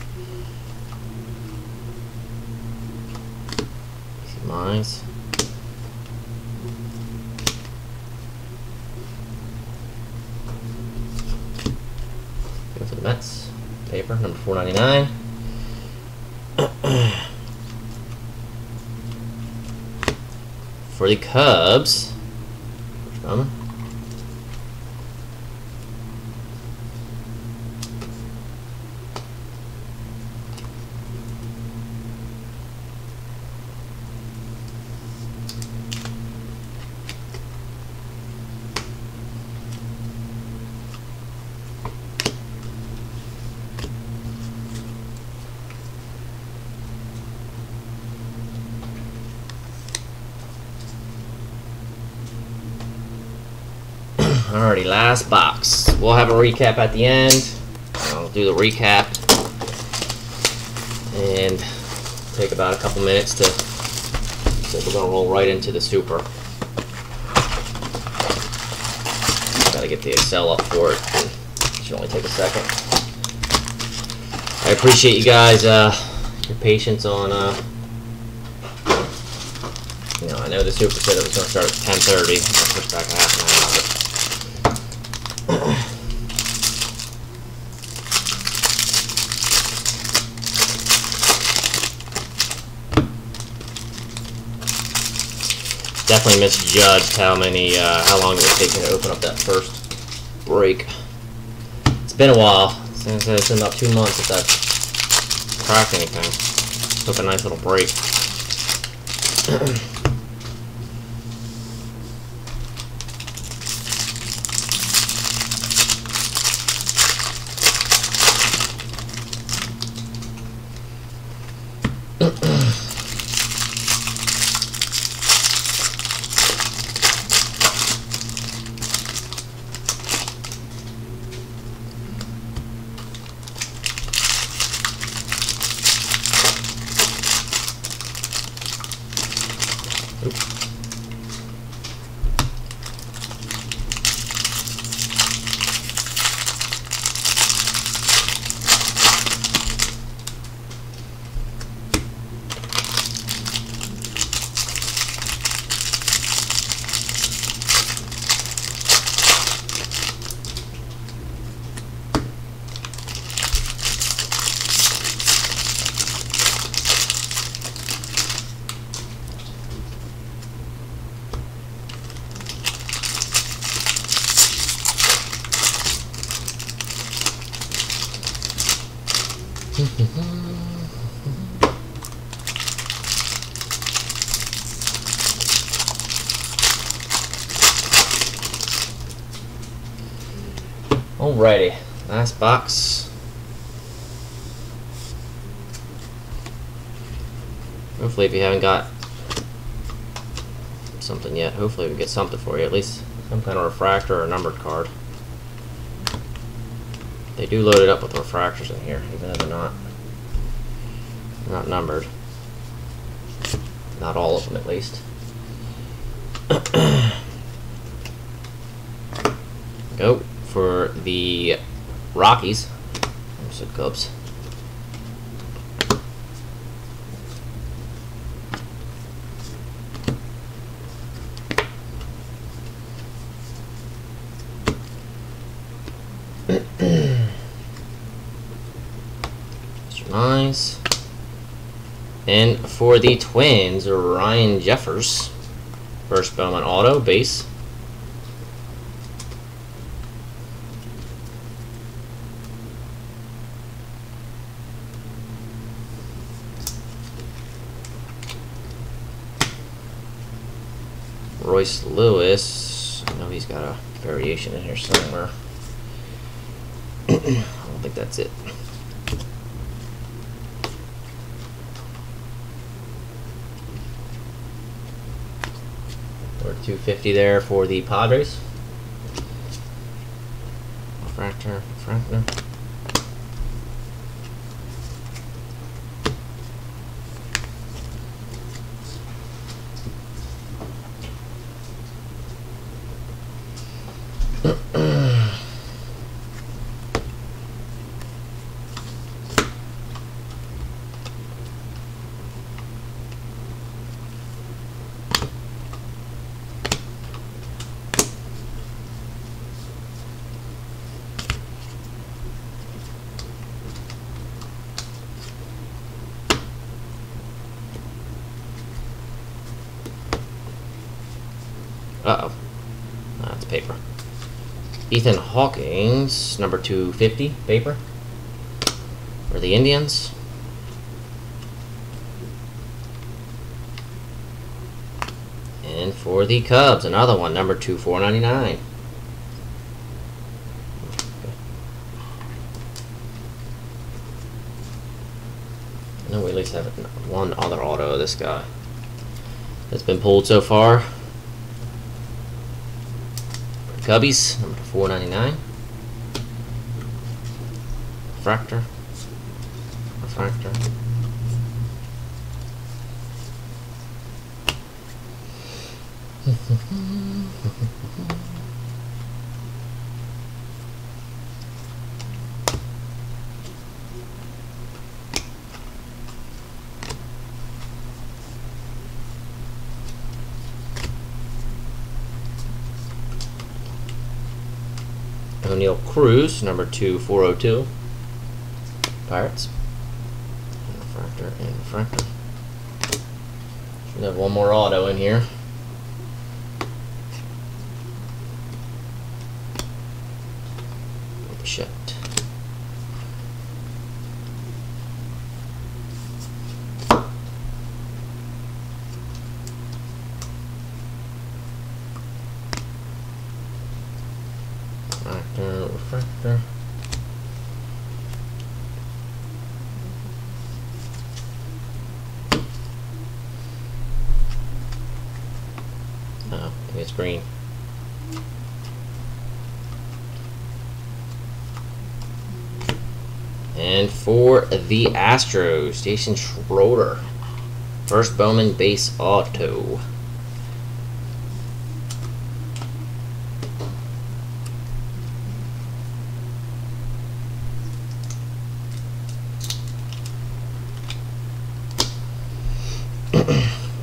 Easy Mines. Go for the Mets. Paper, number 499. For the Cubs. Coming. Alrighty, last box. We'll have a recap at the end. I'll do the recap and take about a couple minutes to. So we're gonna roll right into the super. Gotta get the Excel up for it. It should only take a second. I appreciate you guys your patience on. You know, I know the super said it was gonna start at 10:30. I'll push back a half an hour. Definitely misjudged how long it would take me to open up that first break. It's been a while. Since it's been about 2 months since I've cracked anything. Took a nice little break. Alrighty, last box. Hopefully, if you haven't got something yet, hopefully we get something for you, at least some kind of refractor or a numbered card. They do load it up with refractors in here, even though they're not numbered. Not all of them, at least. Go for the Rockies. There's the Cubs. Nice. And for the Twins, Ryan Jeffers. First Bowman auto, base. Royce Lewis. I know he's got a variation in here somewhere. I don't think that's it. Or 250 there for the Padres. Refractor. Uh-oh. That's paper. Ethan Hawkins, number 250, paper. For the Indians. And for the Cubs, another one, number 2499. I know we at least have one other auto of this guy that's been pulled so far. Cubbies, number 499. Refractor. O'Neal Cruz, number 2402. Pirates. And refractor. Should have one more auto in here. Shit. Refractor. Oh, maybe it's green. And for the Astros, Jason Schroeder. First Bowman base auto.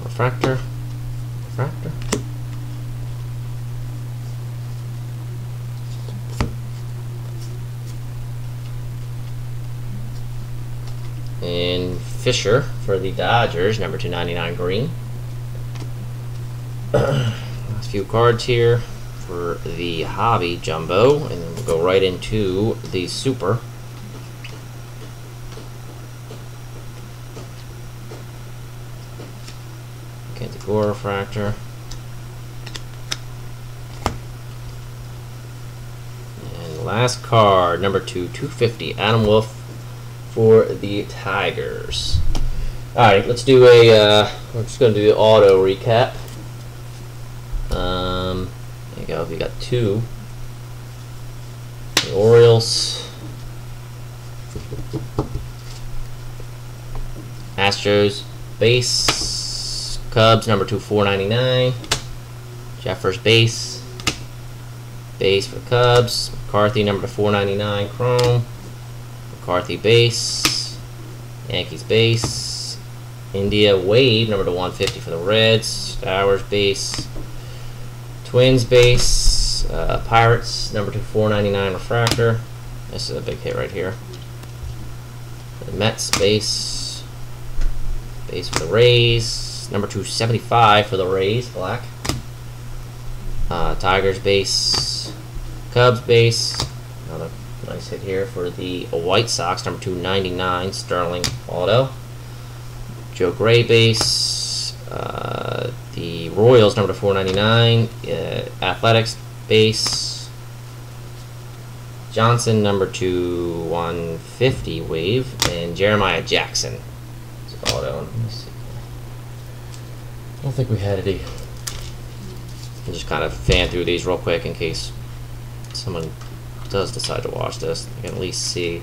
Refractor. And Fisher for the Dodgers, number 299 green. Last few cards here for the hobby jumbo, and then we'll go right into the super. Cantigore refractor. last card, number 250, Adam Wolf for the Tigers. All right, let's do a. We're just gonna do the auto recap. There you go. We got 2. The Orioles, Astros base, Cubs number 2 499, Jeffers base for Cubs, McCarthy number 499 Chrome, McCarthy base, Yankees base, India Wade number 150 for the Reds, Stowers base, Twins base, Pirates number 2 499 refractor. This is a big hit right here. The Mets base for the Rays, number 275 for the Rays, black. Tigers base, Cubs base, another nice hit here for the White Sox, number 299 Sterling auto. Joe Gray base, the Royals number 499, Athletics base, Johnson number 2 150 wave, and Jeremiah Jackson auto. Let me see. I don't think we had any. I'll just kind of fan through these real quick in case someone does decide to watch this. I can at least see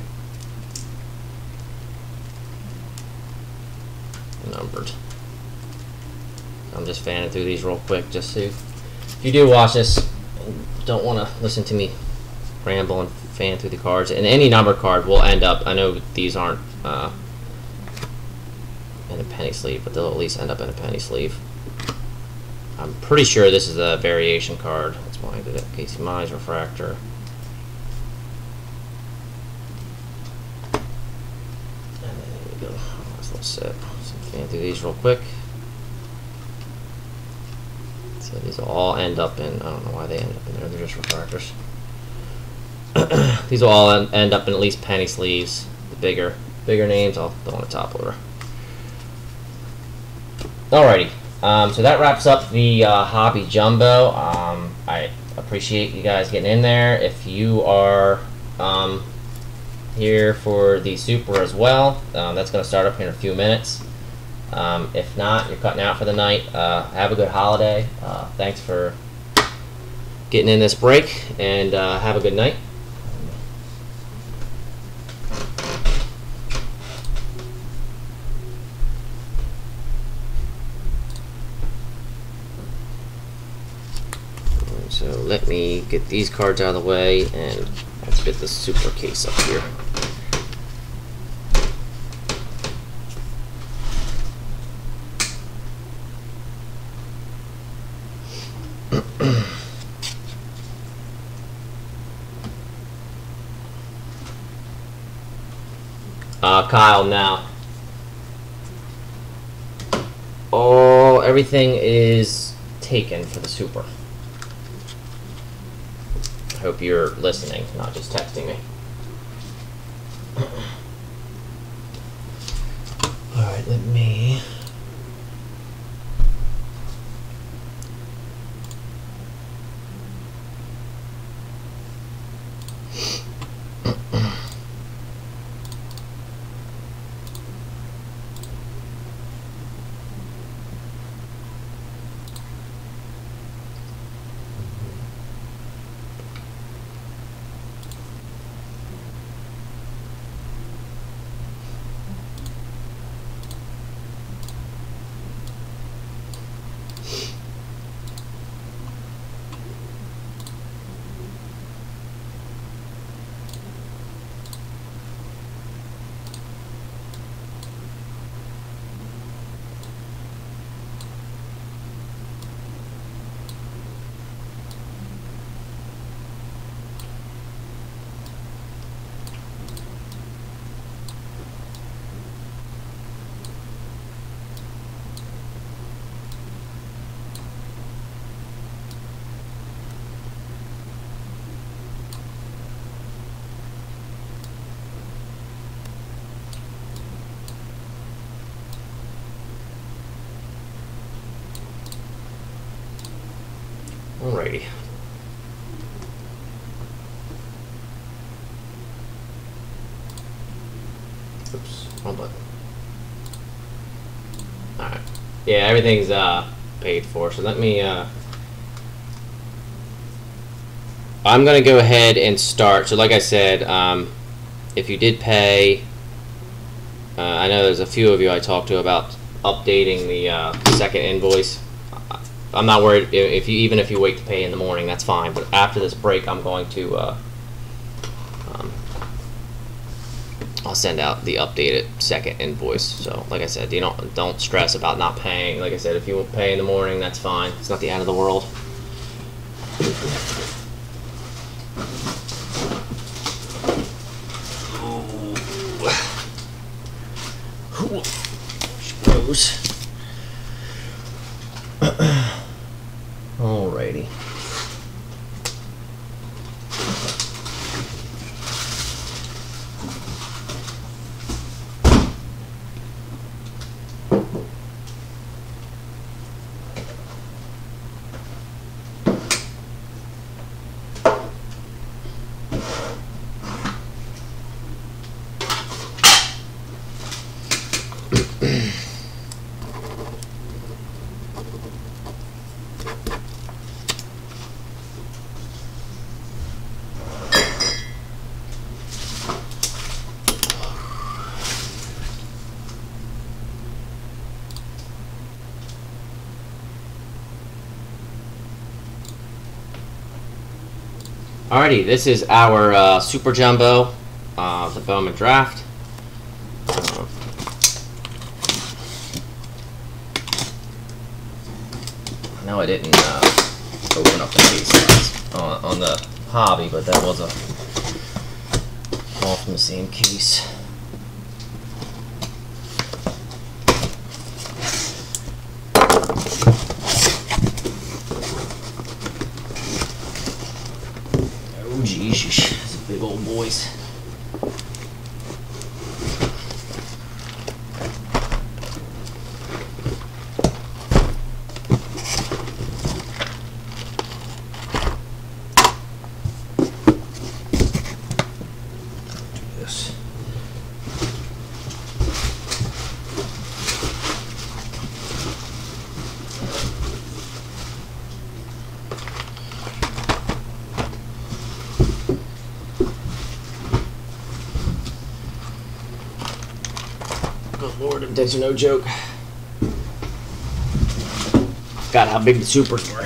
numbered. I'm just fanning through these real quick just so if you do watch this and don't want to listen to me ramble and fan through the cards, and any number card will end up, I know these aren't in a penny sleeve, but they'll at least end up in a penny sleeve. I'm pretty sure this is a variation card. That's why I did it. Casey Mize refractor. And there we go. Nice little set. So fan through these real quick. So these will all end up in, I don't know why they end up in there. They're just refractors. These will all end up in at least penny sleeves. The bigger names, I'll throw on the top order. Alrighty. So that wraps up the hobby jumbo. I appreciate you guys getting in there. If you are here for the super as well, that's going to start up here in a few minutes. If not, you're cutting out for the night. Have a good holiday. Thanks for getting in this break, and have a good night. So let me get these cards out of the way, and let's get the super case up here. Kyle, now. Oh, everything is taken for the super. I hope you're listening, not just texting me. Alright, let me... Alrighty. Oops, wrong button. Alright. Yeah, everything's paid for, so let me I'm gonna go ahead and start. So like I said, if you did pay, I know there's a few of you I talked to about updating the second invoice. I'm not worried if you even if you wait to pay in the morning, that's fine. But after this break, I'm going to I'll send out the updated second invoice. So like I said, you don't stress about not paying. Like I said, if you won't pay in the morning, that's fine. It's not the end of the world. Alrighty. Alrighty, this is our Super Jumbo, the Bowman Draft. No, I didn't open up the case on the hobby, but that was all from the same case. Oh, geez, these are big old boys. Good Lord, them things are no joke. Forgot how big the supers were.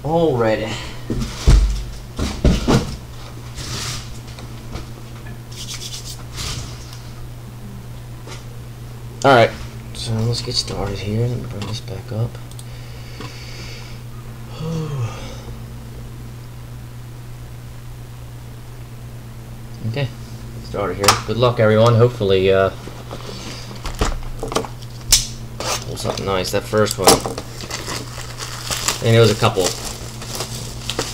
Alrighty. Alright, so let's get started here. Let me bring this back up. Okay, started here. Good luck, everyone. Hopefully, pull something nice. That first one. And there was a couple.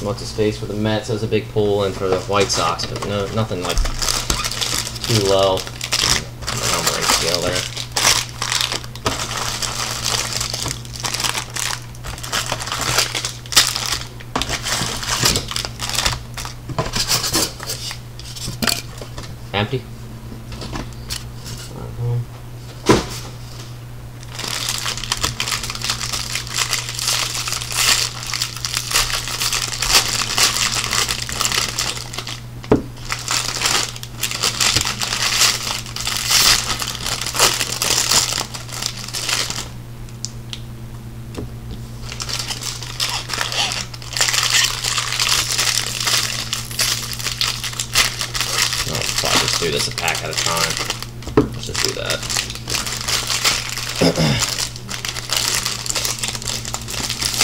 What's his face for the Mets? That was a big pull, and for the White Sox, but no, nothing like too low. Number scale there. Empty. Do this a pack at a time. Let's just do that.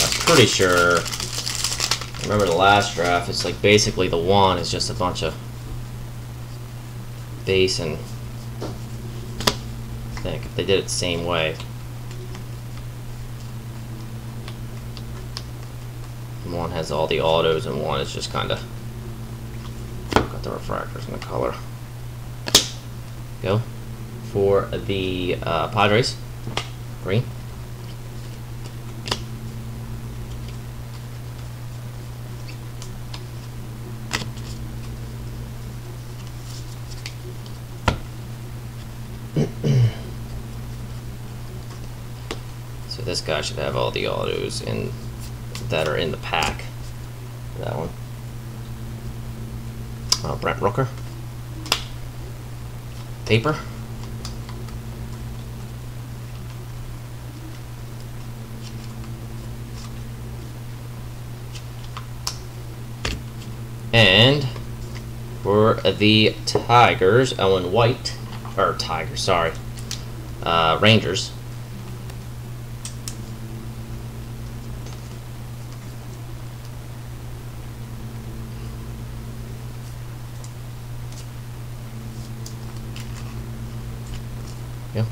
I'm pretty sure. Remember the last draft? It's like basically the one is just a bunch of base and I think if they did it the same way. One has all the autos and one is just kind of got the refractors and the color. Go for the Padres, green. So this guy should have all the autos in that are in the pack. That one. Brent Rooker. Paper. And for the Tigers, Owen White, or Tigers, sorry, Rangers. Yeah.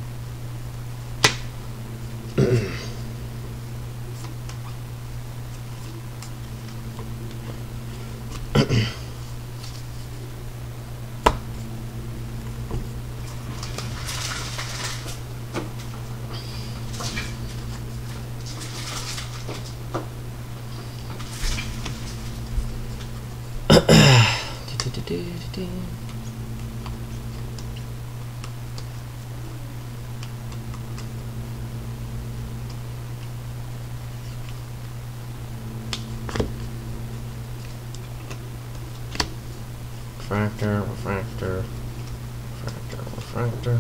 Refractor.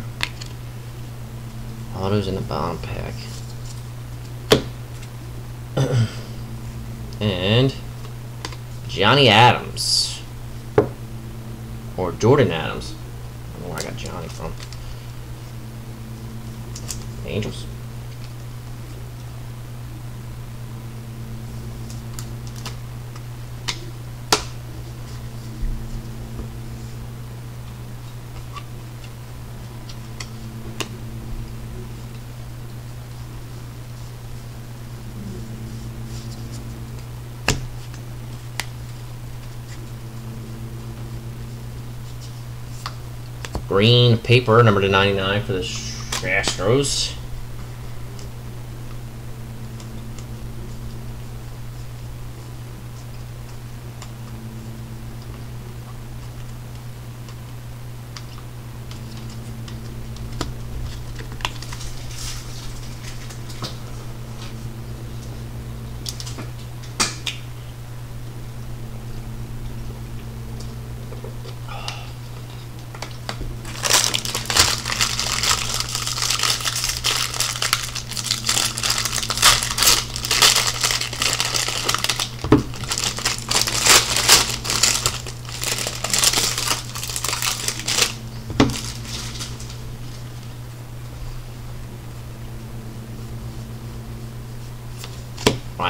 Autos in the bottom pack. And Johnny Adams. Or Jordan Adams. I don't know where I got Johnny from. Angels. Green paper, number to 99 for the Astros.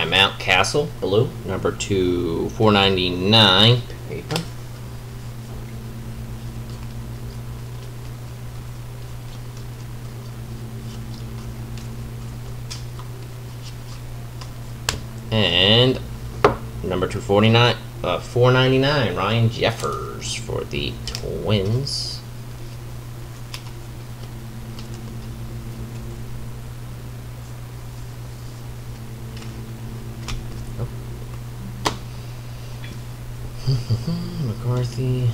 Mount Castle, blue, number to 499 paper. And number 249, 499, Ryan Jeffers for the Twins. McCarthy.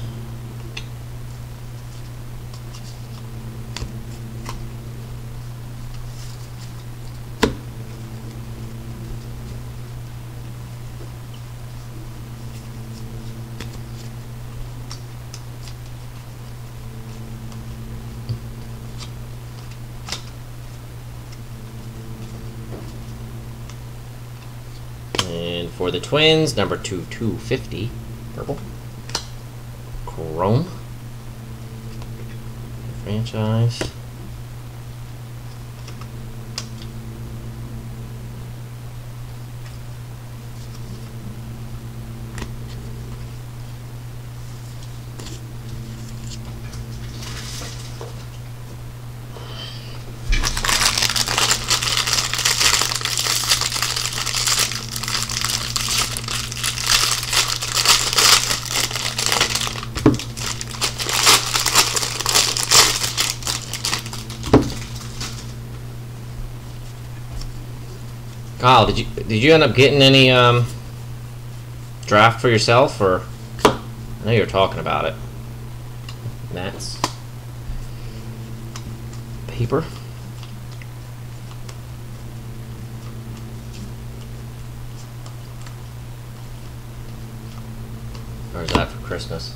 And for the Twins, number 250, purple. Chrome. Franchise. Kyle, did you end up getting any draft for yourself, or I know you were talking about it. Nats paper. Or is that for Christmas?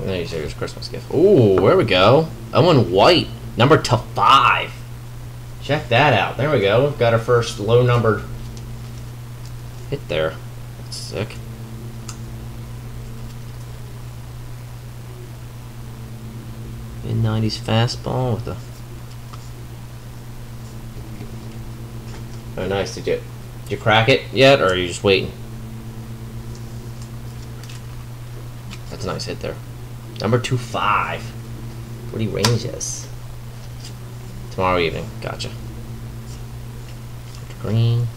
There's your Christmas gift. Ooh, there we go. Owen White, number to 5. Check that out. There we go. We've got our first low numbered hit there. That's sick. Mid-90s fastball with the... Oh, nice. Did you crack it yet, or are you just waiting? That's a nice hit there. Number 2-5. 40 ranges. Tomorrow evening. Gotcha. Green.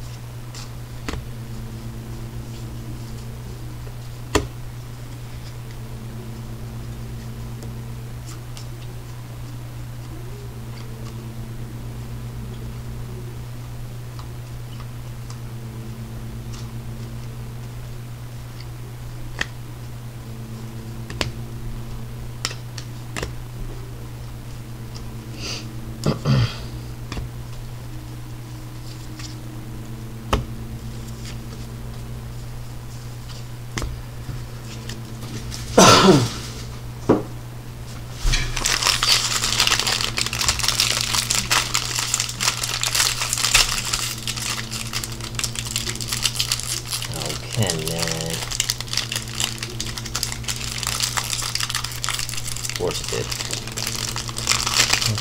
Of course it did. I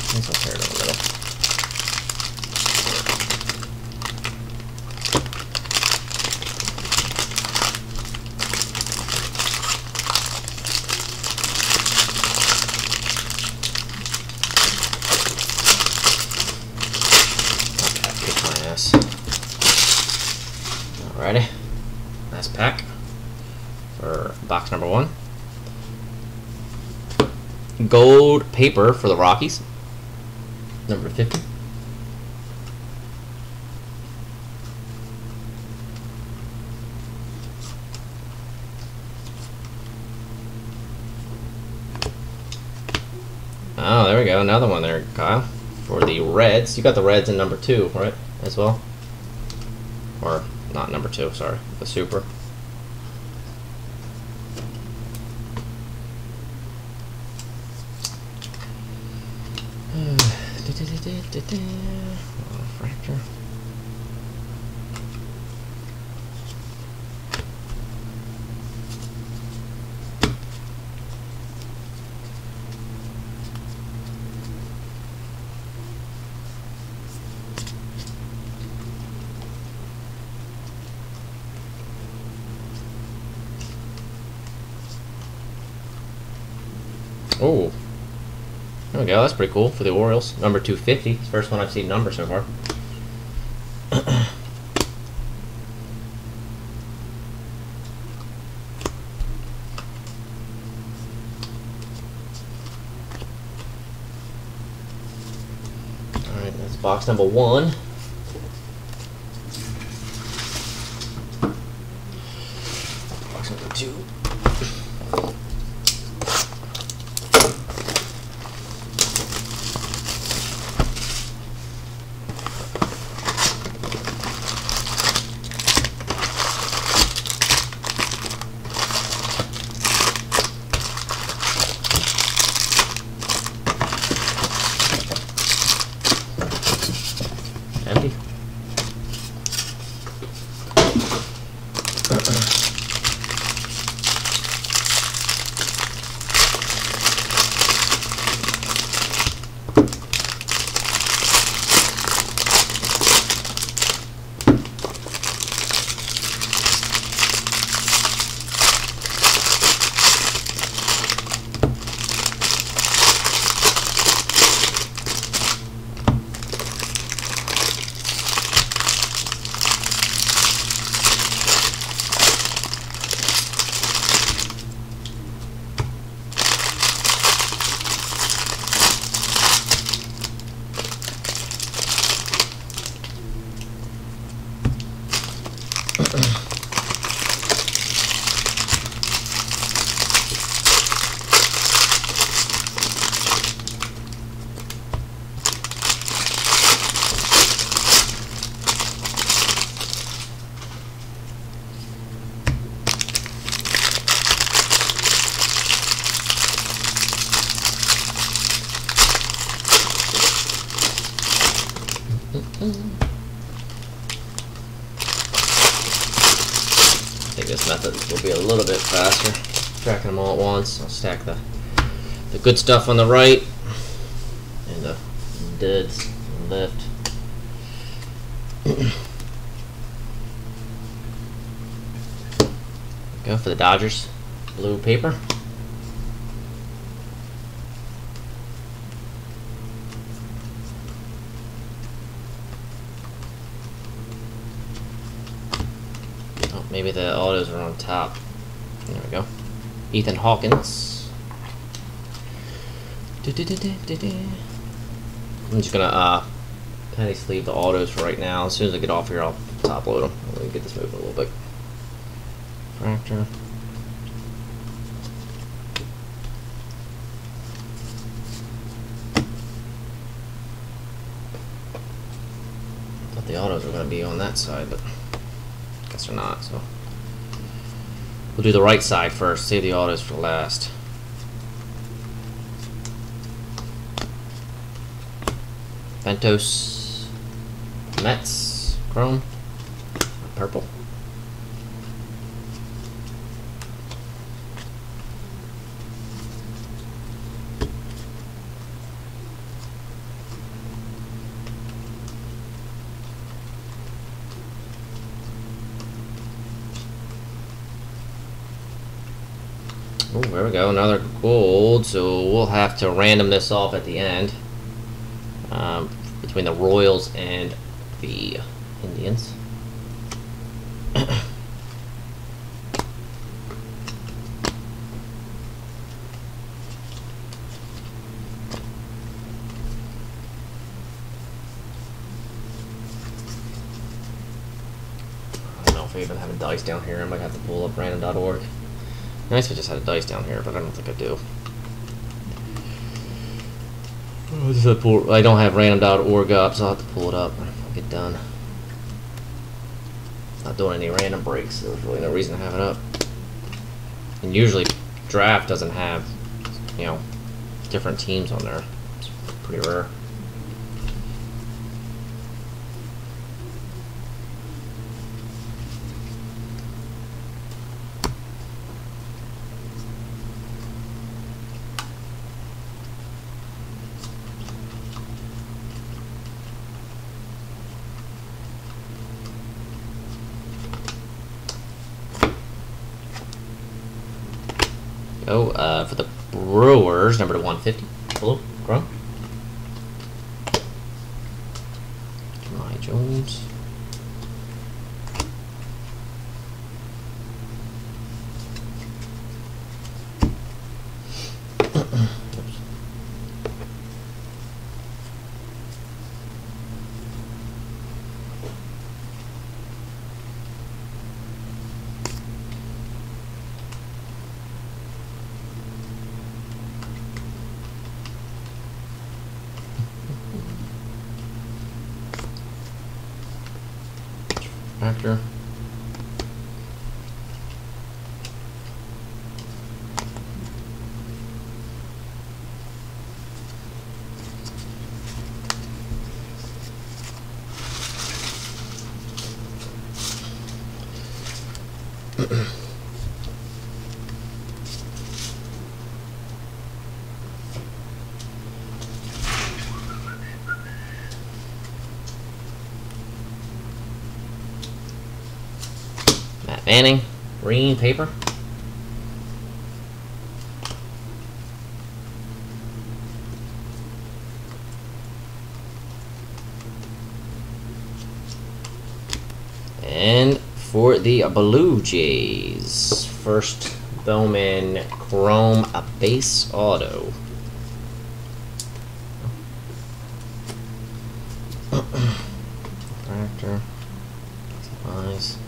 think I'll tear it in the middle. Okay, kick my ass. Alrighty. Last pack for box number 1. Gold paper for the Rockies, number 50. Oh, there we go. Another one there, Kyle. For the Reds. You got the Reds in number 2, right? As well? Or, not number 2, sorry. The Super. Fracture. Oh. There we go, that's pretty cool for the Orioles. Number 250. It's the first one I've seen number so far. Alright, that's box number 1. Box number 2. Empty. think this method will be a little bit faster. Tracking them all at once. I'll stack the good stuff on the right and the duds on the left. Go for the Dodgers. Blue paper. Oh, maybe the autos are on top. There we go. Ethan Hawkins. I'm just gonna penny sleeve the autos for right now. As soon as I get off here, I'll top load them. Let me get this moving a little bit. Fractor. Thought the autos were going to be on that side, but I guess they're not. So we'll do the right side first. Save the autos for last. Ventos, Mets, Chrome, purple. Oh, there we go, another gold. So we'll have to random this off at the end. Between the Royals and the Indians. I don't know if I even have a dice down here. I might have to pull up random.org. Nice if I just had a dice down here, but I don't think I do. I don't have random.org up, so I'll have to pull it up when I get done. Not doing any random breaks, so there's really no reason to have it up. And usually draft doesn't have, you know, different teams on there. It's pretty rare. For the Brewers, number to 150. Hello, Chrome. Jemai Jones. Actor. Manning, green paper. And for the Blue Jays, first Bowman Chrome base auto. Tractor. Nice.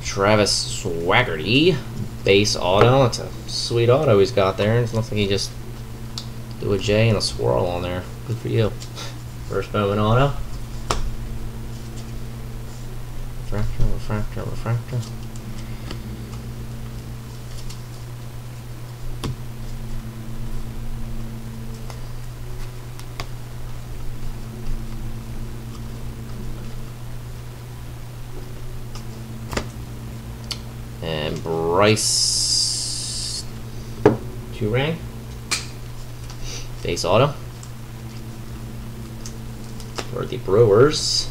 Travis Swaggerty, base auto. That's a sweet auto he's got there. It looks like he just threw a J and a swirl on there. Good for you. First Bowman auto. Refractor, refractor, refractor. And Bryce Turang. Base auto. For the Brewers.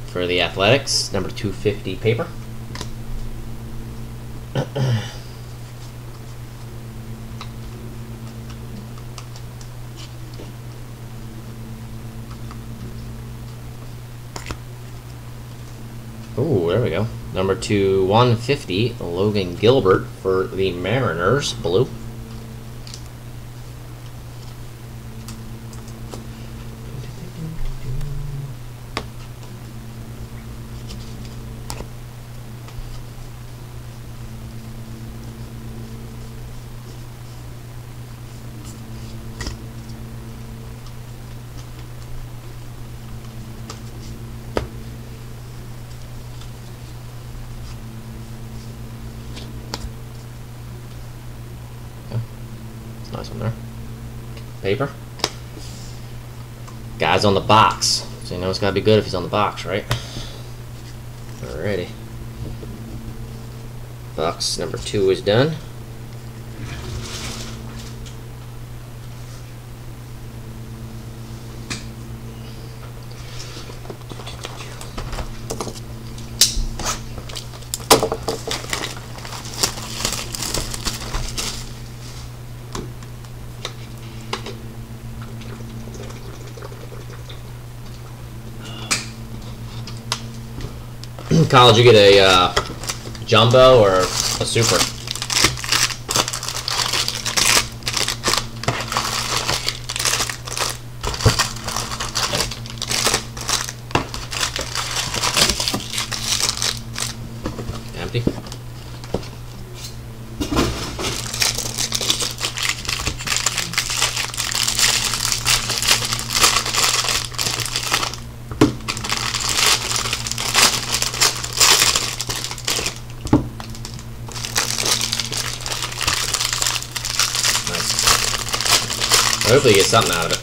For the Athletics, number 250 paper. Oh, there we go. Number 150, Logan Gilbert for the Mariners, blue. Nice one there. Paper. Guy's on the box. So you know it's gotta be good if he's on the box, right? Alrighty. Box number 2 is done. College, you get a jumbo or a super? Empty. Hopefully you get something out of it.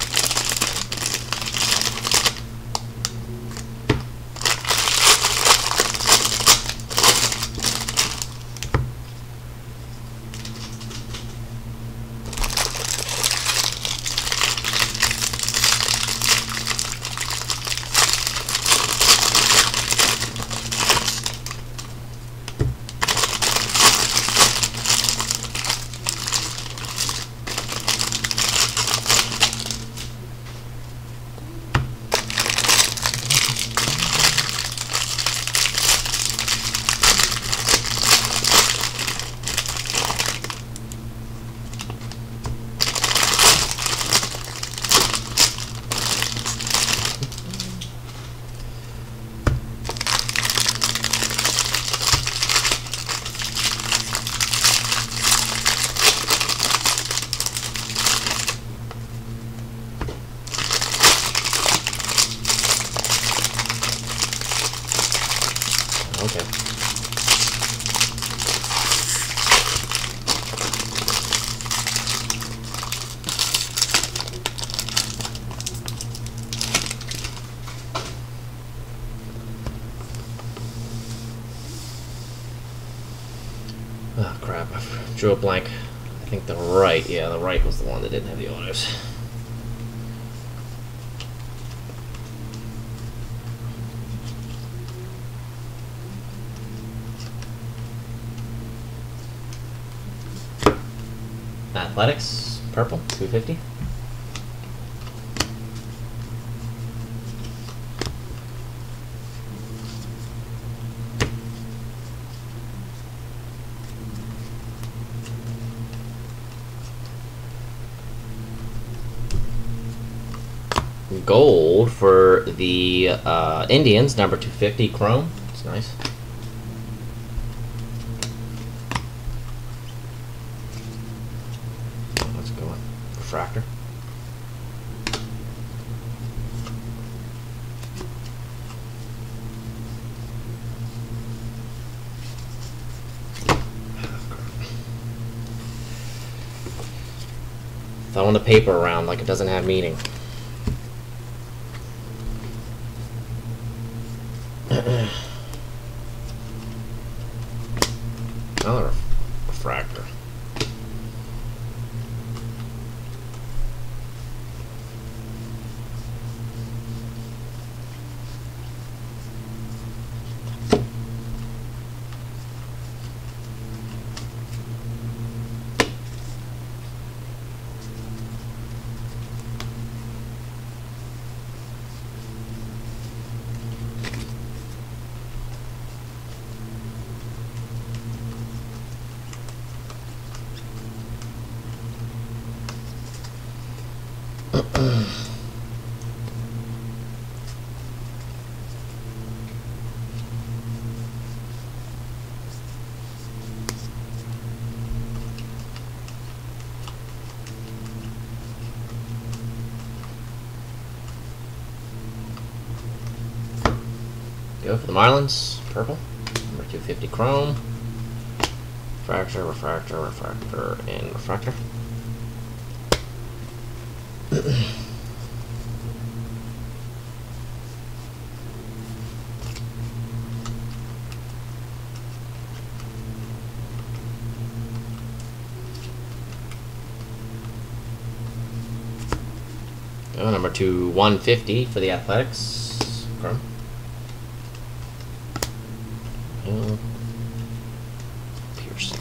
Okay. Oh crap, I drew a blank. I think the right, yeah, the right was the one that didn't have the autos. Athletics, purple, 250. gold for the Indians, number 250 chrome. It's nice. Let's go on refractor. Throwing the paper around like it doesn't have meaning. Another refractor. Go for the Marlins, purple, number 250 chrome, refractor, refractor, refractor, and refractor. Go number 150 for the Athletics, chrome. Pearson.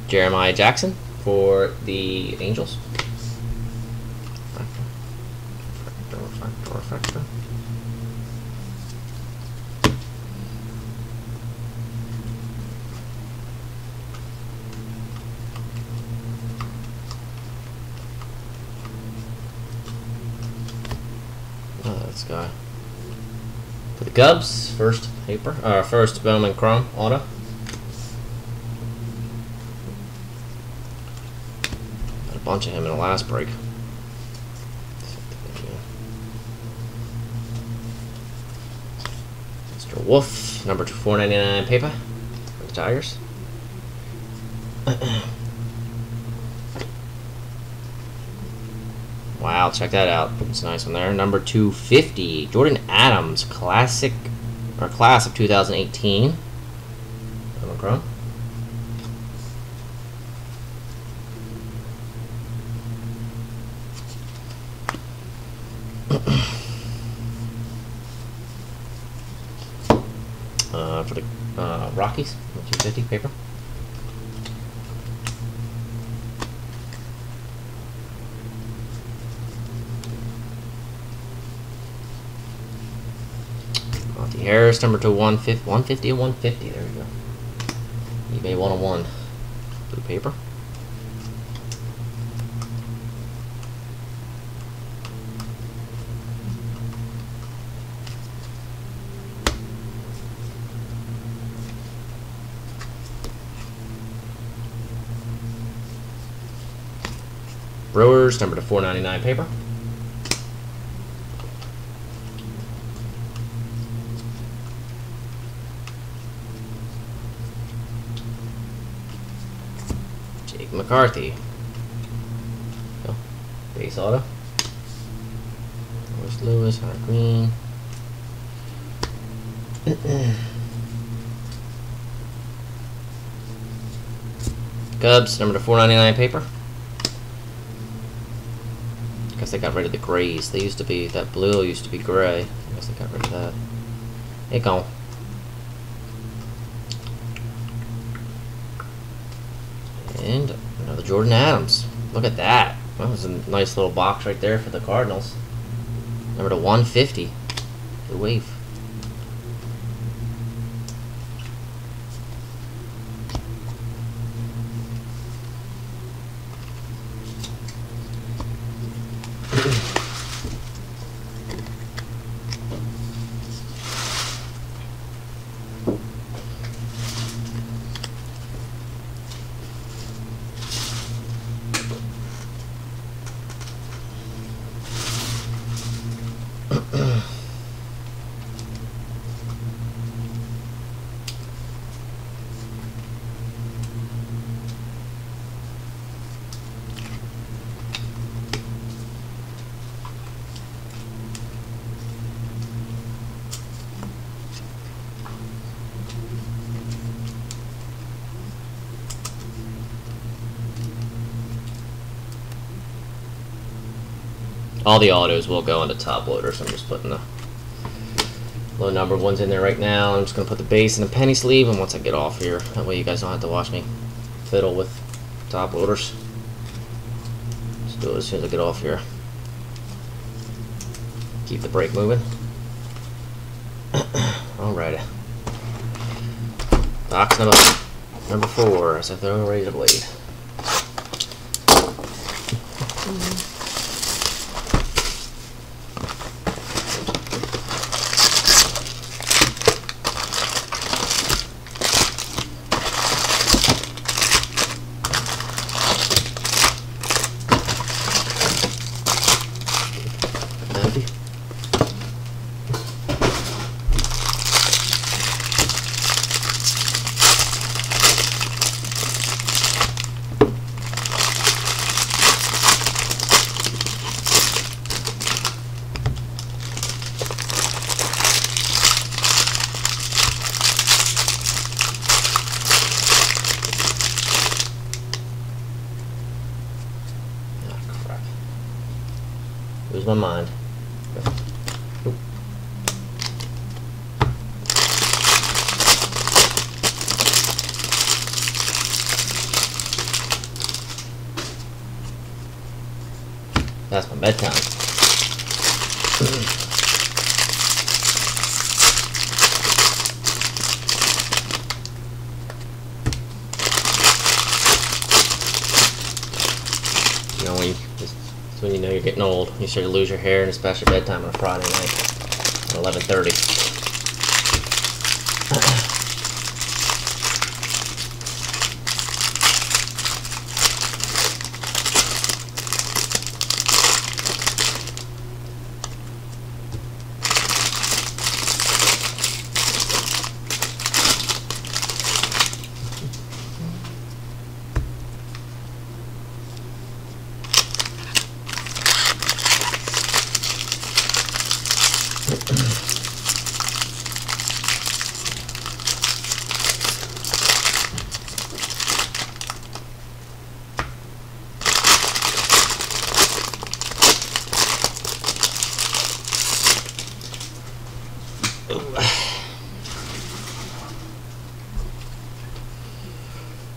Jeremiah Jackson for the Angels. Refractor, refractor, refractor. Oh, this guy. For the Cubs, first Bowman Chrome auto. Bunch of him in the last break. Mr. Wolf, number 499 paper for the Tigers. Wow, check that out. It's a nice one there. Number 250, Jordan Adams, class of 2018. Chrome. For the Rockies, 250 paper. Monty Harris, number 150 and 150. There we go. eBay 101. Blue paper. Brewers, number 499 paper. Jake McCarthy. Oh, base auto. Lewis, Hunter Green. Cubs, number to 499 paper. I guess they got rid of the grays. They used to be, that blue used to be gray. I guess they got rid of that. Hey, go. And another Jordan Adams. Look at that. That was a nice little box right there for the Cardinals. Number to 150. The wave. All the autos will go into top loader, so I'm just putting the low number ones in there right now. I'm just going to put the base in a penny sleeve, and once I get off here, that way you guys don't have to watch me fiddle with top loaders. Just do it as soon as I get off here. Keep the brake moving. Alrighty. Box number 4, as I throw a razor blade. Lose my mind. Nope. That's my bedtime. You know, when you know you're getting old, you start to lose your hair, and it's past your bedtime on a Friday night at 11:30.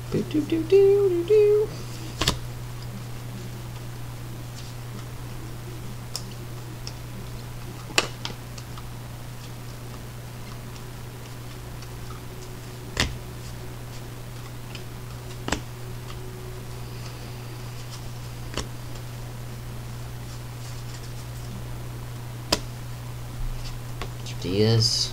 Do do do do do do. Diaz.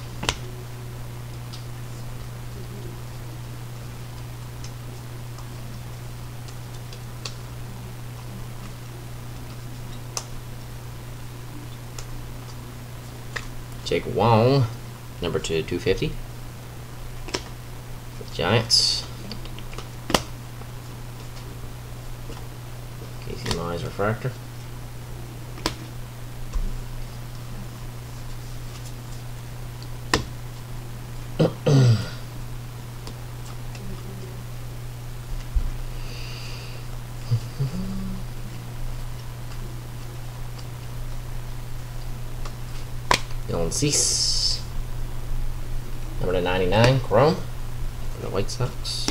Jake Wong, number 250. Giants. Casey Mize refractor. Dylan Cease. Number to 99, Chrome for the White Sox.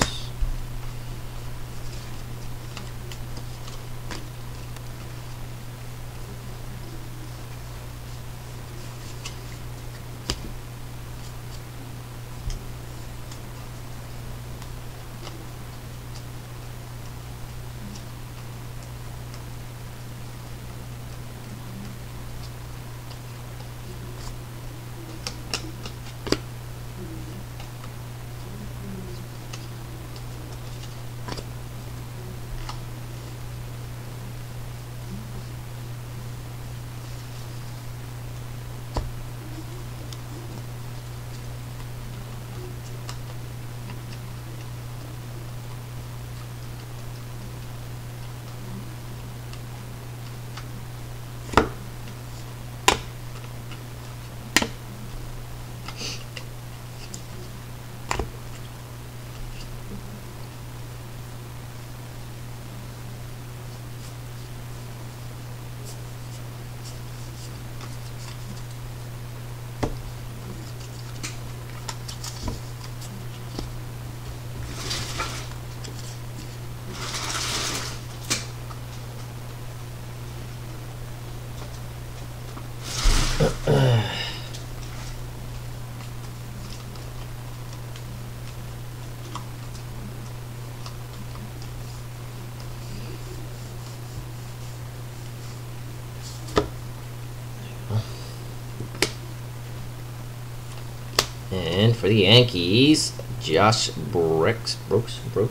And for the Yankees, Josh Brooks, number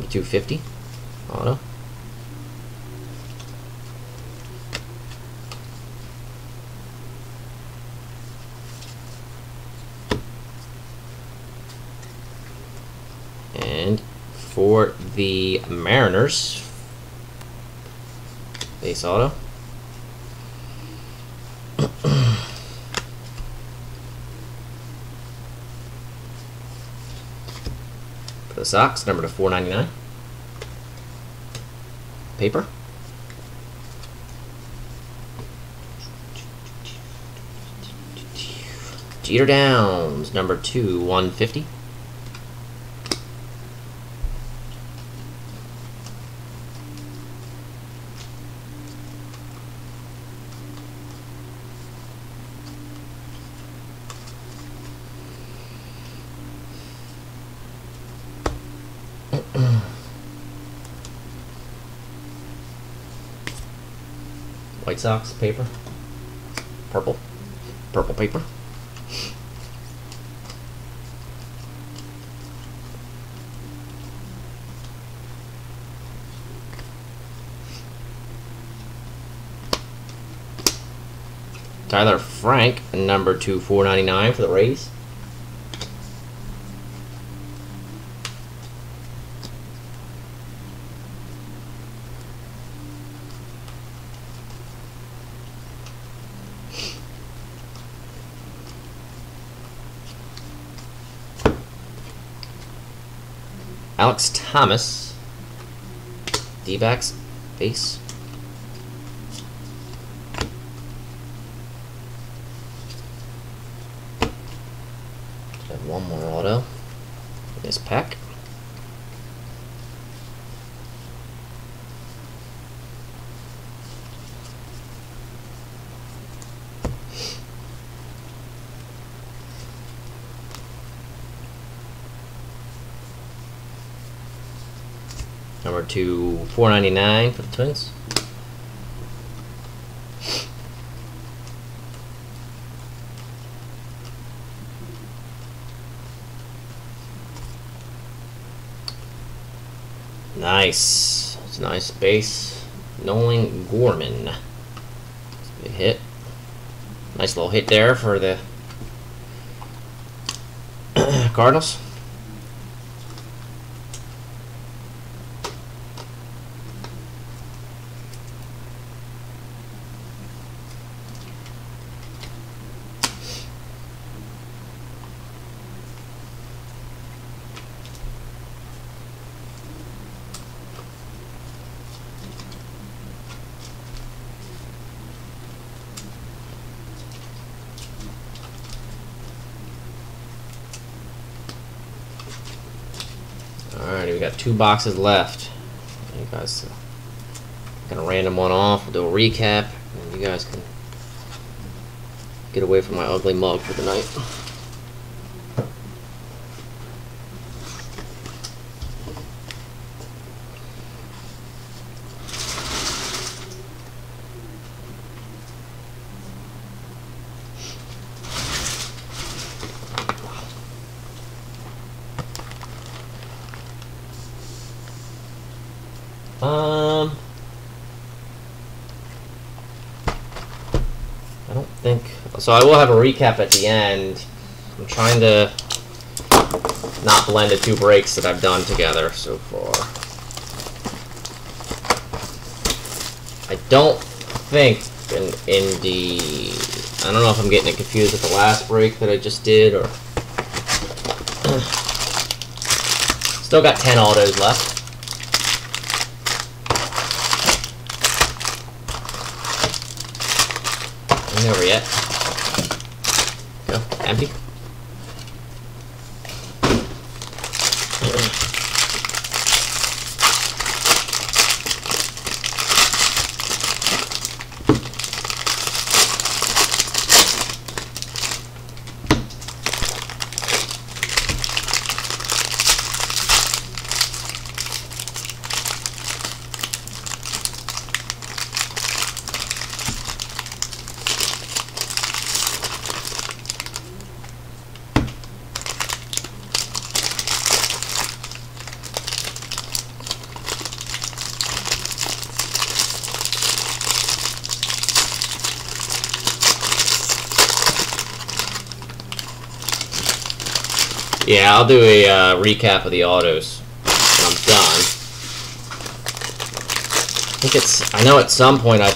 250, auto. And for the Mariners, base auto. For the Sox, number to 499. Paper. Jeter Downs, number 2/150. White Sox paper. Purple paper. Tyler Frank, number 2/499 for the Rays. Alex Thomas, D-backs, base. Have one more auto in this pack. Number 2/499 for the Twins. Nice. It's a nice base. Nolan Gorman. Good hit. Nice little hit there for the Cardinals. we got 2 boxes left. You guys, gonna random one off. We'll do a recap, and you guys can get away from my ugly mug for the night. I don't think so. I will have a recap at the end. I'm trying to not blend the 2 breaks that I've done together so far. I don't think in the, I don't know if I'm getting it confused with the last break that I just did, or still got 10 autos left. Ain't over yet. Go, empty. Yeah, I'll do a recap of the autos when I'm done. I think it's, I know at some point I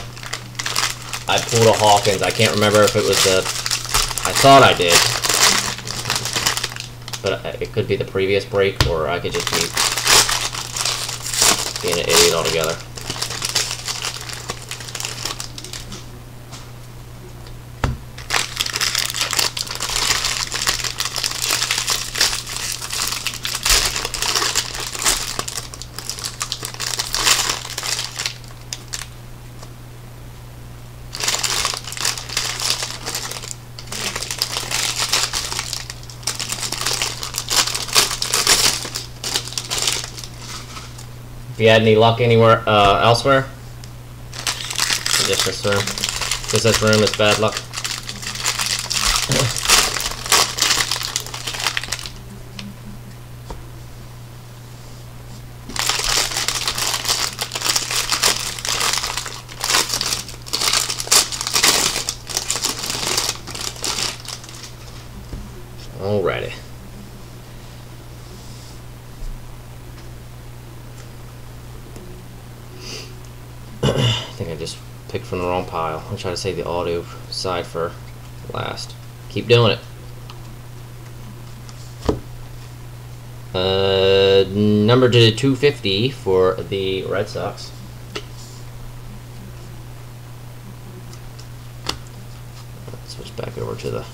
pulled a Hawkins. I can't remember if it was the, I thought I did, but it could be the previous break, or I could just be being an idiot altogether. If you had any luck anywhere elsewhere, just this room. Just this room is bad luck. Alrighty. I think I just picked from the wrong pile. I'll try to save the auto side for last. Keep doing it. Number to 250 for the Red Sox. Let's switch back over to the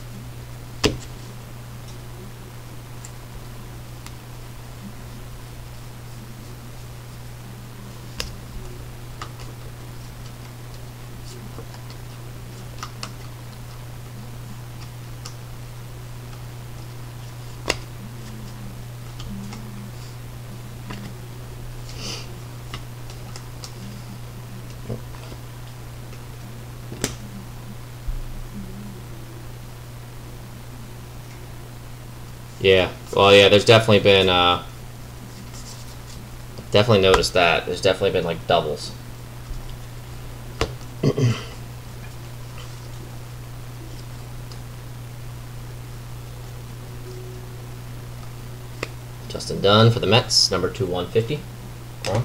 yeah, well, yeah, there's definitely been, definitely noticed that. There's definitely been, like, doubles. Justin Dunn for the Mets, number 2/150. On.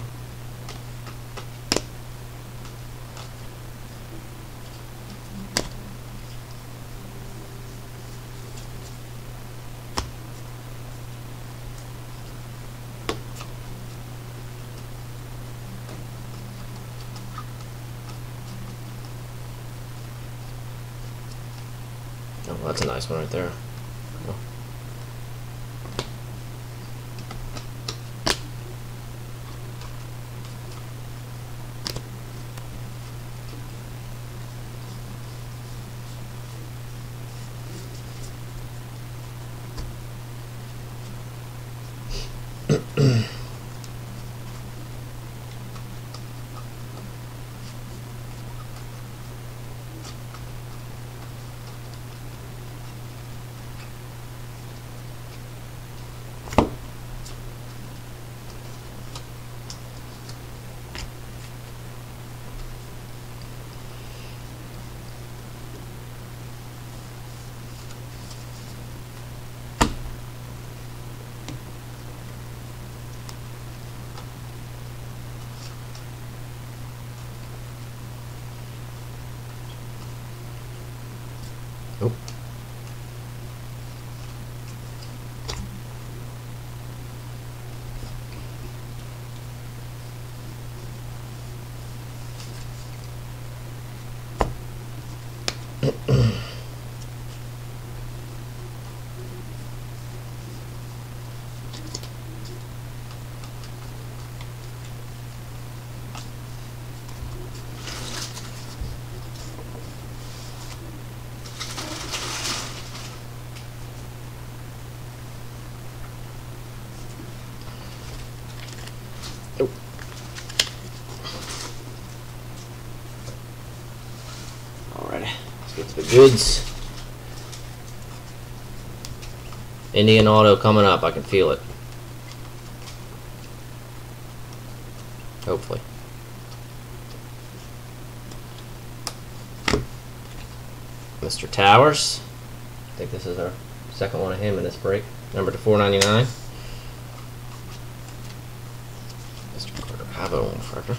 Oh, that's a nice one right there. Cool. Oh. Alright, let's get to the goods. Indian Auto coming up, I can feel it. Hopefully. Mr. Towers. I think this is our second one of him in this break. Number to 499. Mr. Carter Pavo forever.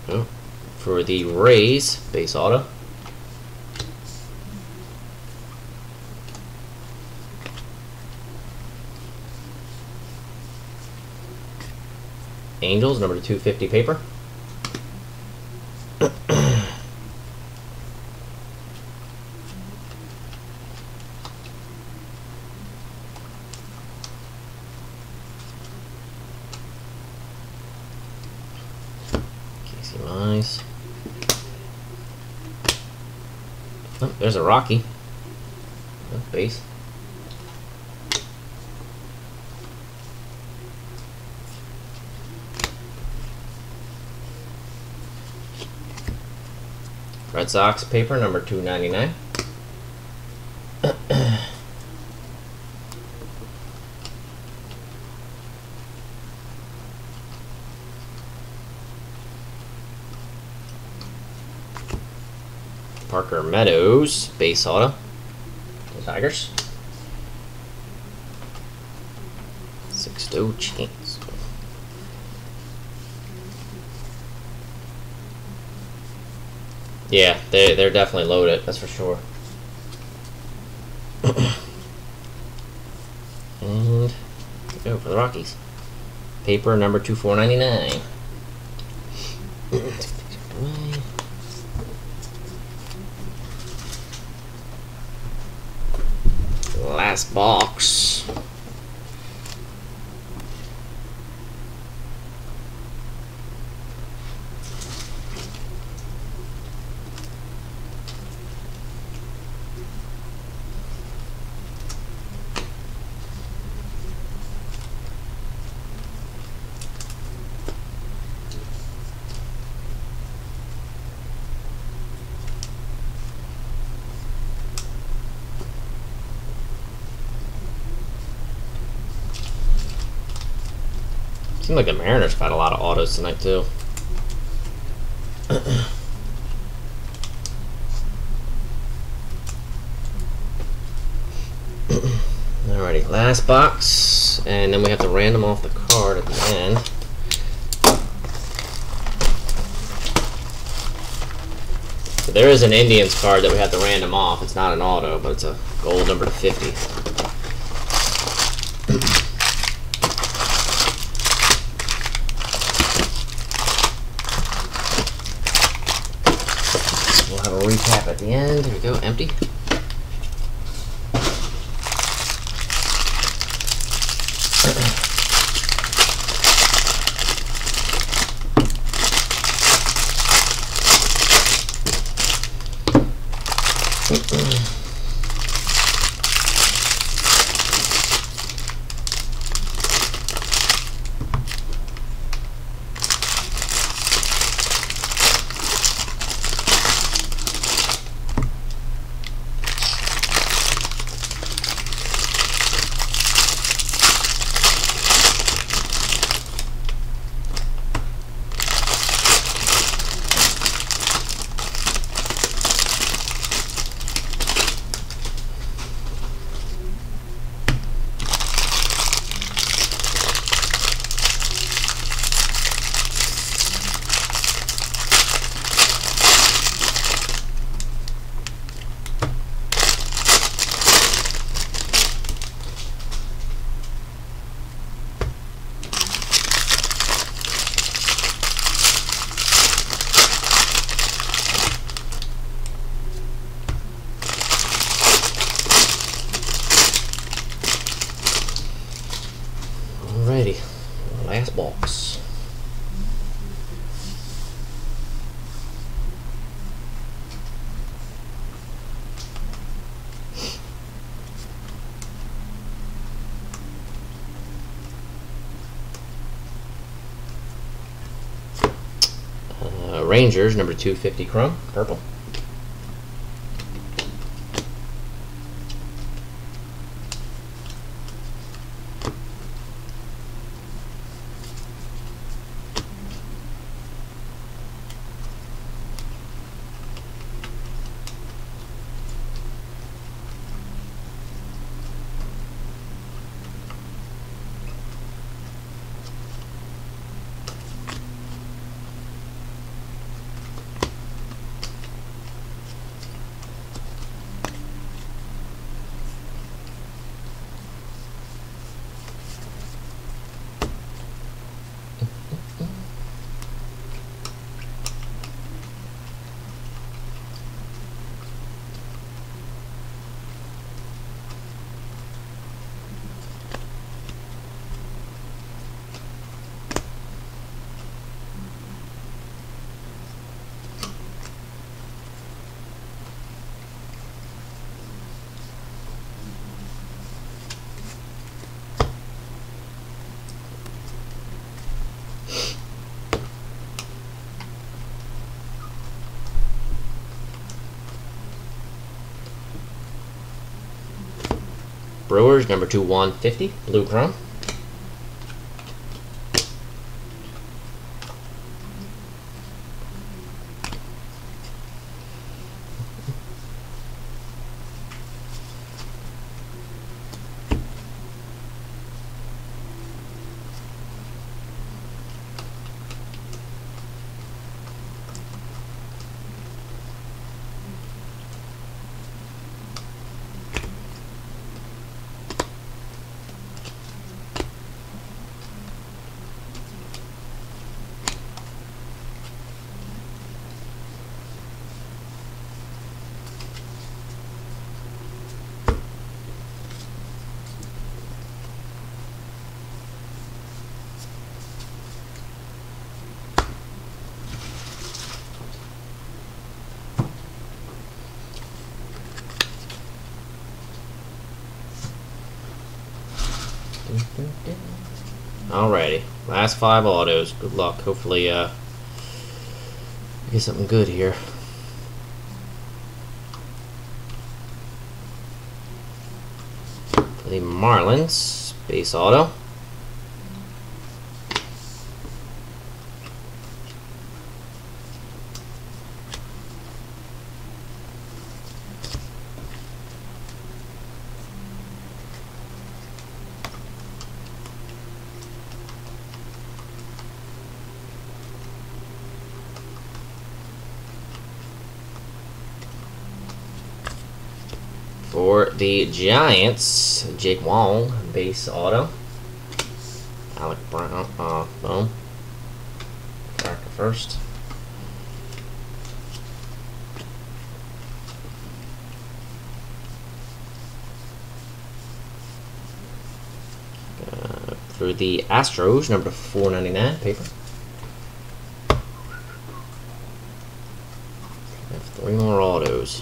Oh, for the Rays, base auto. Angels, number 250 paper. Nice. Oh, there's a Rocky. Oh, base. Red Sox paper, number 299. Parker Meadows, base auto. The Tigers. 6-0 chance. Yeah, they're definitely loaded, that's for sure. And go for the Rockies. Paper number 2499. Last box. Seems like the Mariners got a lot of autos tonight, too. Alrighty, last box. And then we have to random off the card at the end. So there is an Indians card that we have to random off. It's not an auto, but it's a gold number to 50. We'll have a recap at the end. There we go, empty. box. Rangers, number 250 chrome, purple. Brewers, number 2/150, blue chrome. Alrighty, last 5 autos. Good luck. Hopefully, get something good here. For the Marlins, base auto. For the Giants, Jake Wong, base auto. Alec Brown, boom. Cracker first. For the Astros, number 499, paper. We have 3 more autos.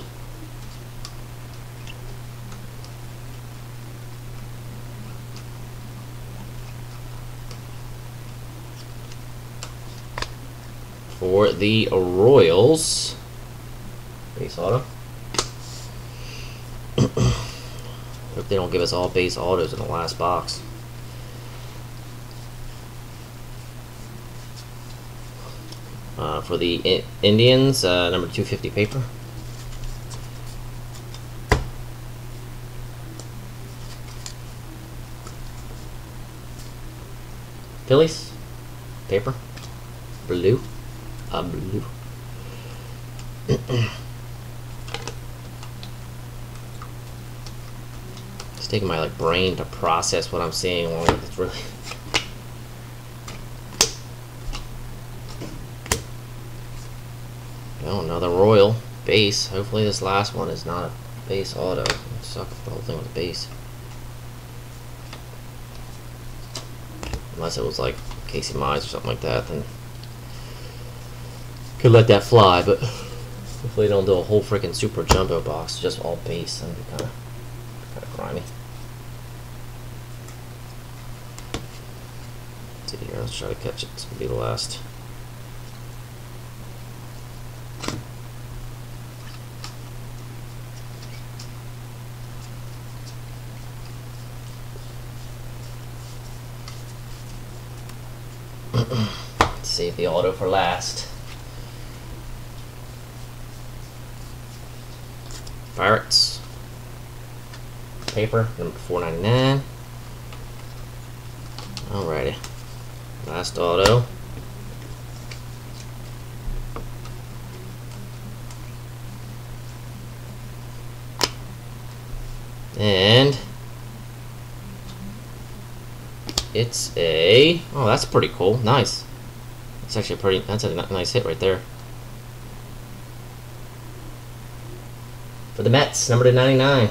For the Royals, base auto. Hope they don't give us all base autos in the last box. For the Indians, number 250 paper. Phillies, paper, blue. Blue. It's taking my brain to process what I'm seeing. It's really. Oh, another Royal base. Hopefully this last one is not a base auto. It sucks if the whole thing was base. Unless it was like Casey Mize or something like that, then could let that fly. But hopefully they don't do a whole freaking super jumbo box, just all base. That'd be kind of grimy. Let's see here. Let's try to catch it. It's gonna be the last. Save the auto for last. Pirates. Paper, number 499. Alrighty. Last auto. And it's a, oh, that's pretty cool. Nice. It's actually pretty, that's a nice hit right there. For the Mets, number 299.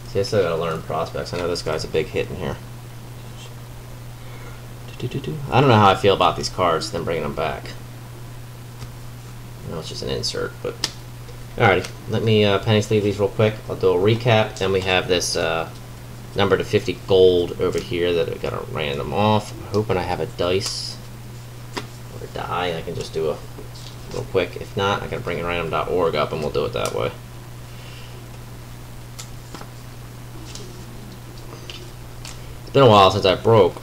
See, I still gotta learn prospects. I know this guy's a big hit in here. I don't know how I feel about these cards, then bringing them back. I know it's just an insert, but alrighty. Let me penny sleeve these real quick. I'll do a recap. Then we have this number to 50 gold over here that I gotta random off. I'm hoping I have a dice or a die. I can just do a real quick. If not, I gotta bring random.org up and we'll do it that way. It's been a while since I broke,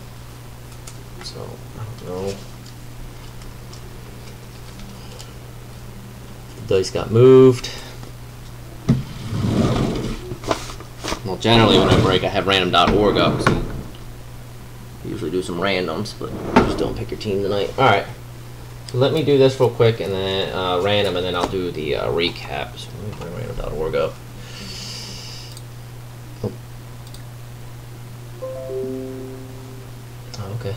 so I don't know. The dice got moved. Well, generally when I break, I have random.org up, so I usually do some randoms, but just don't pick your team tonight. Alright, so let me do this real quick, and then random, and then I'll do the recap. So let me bring random.org up. Oh, okay.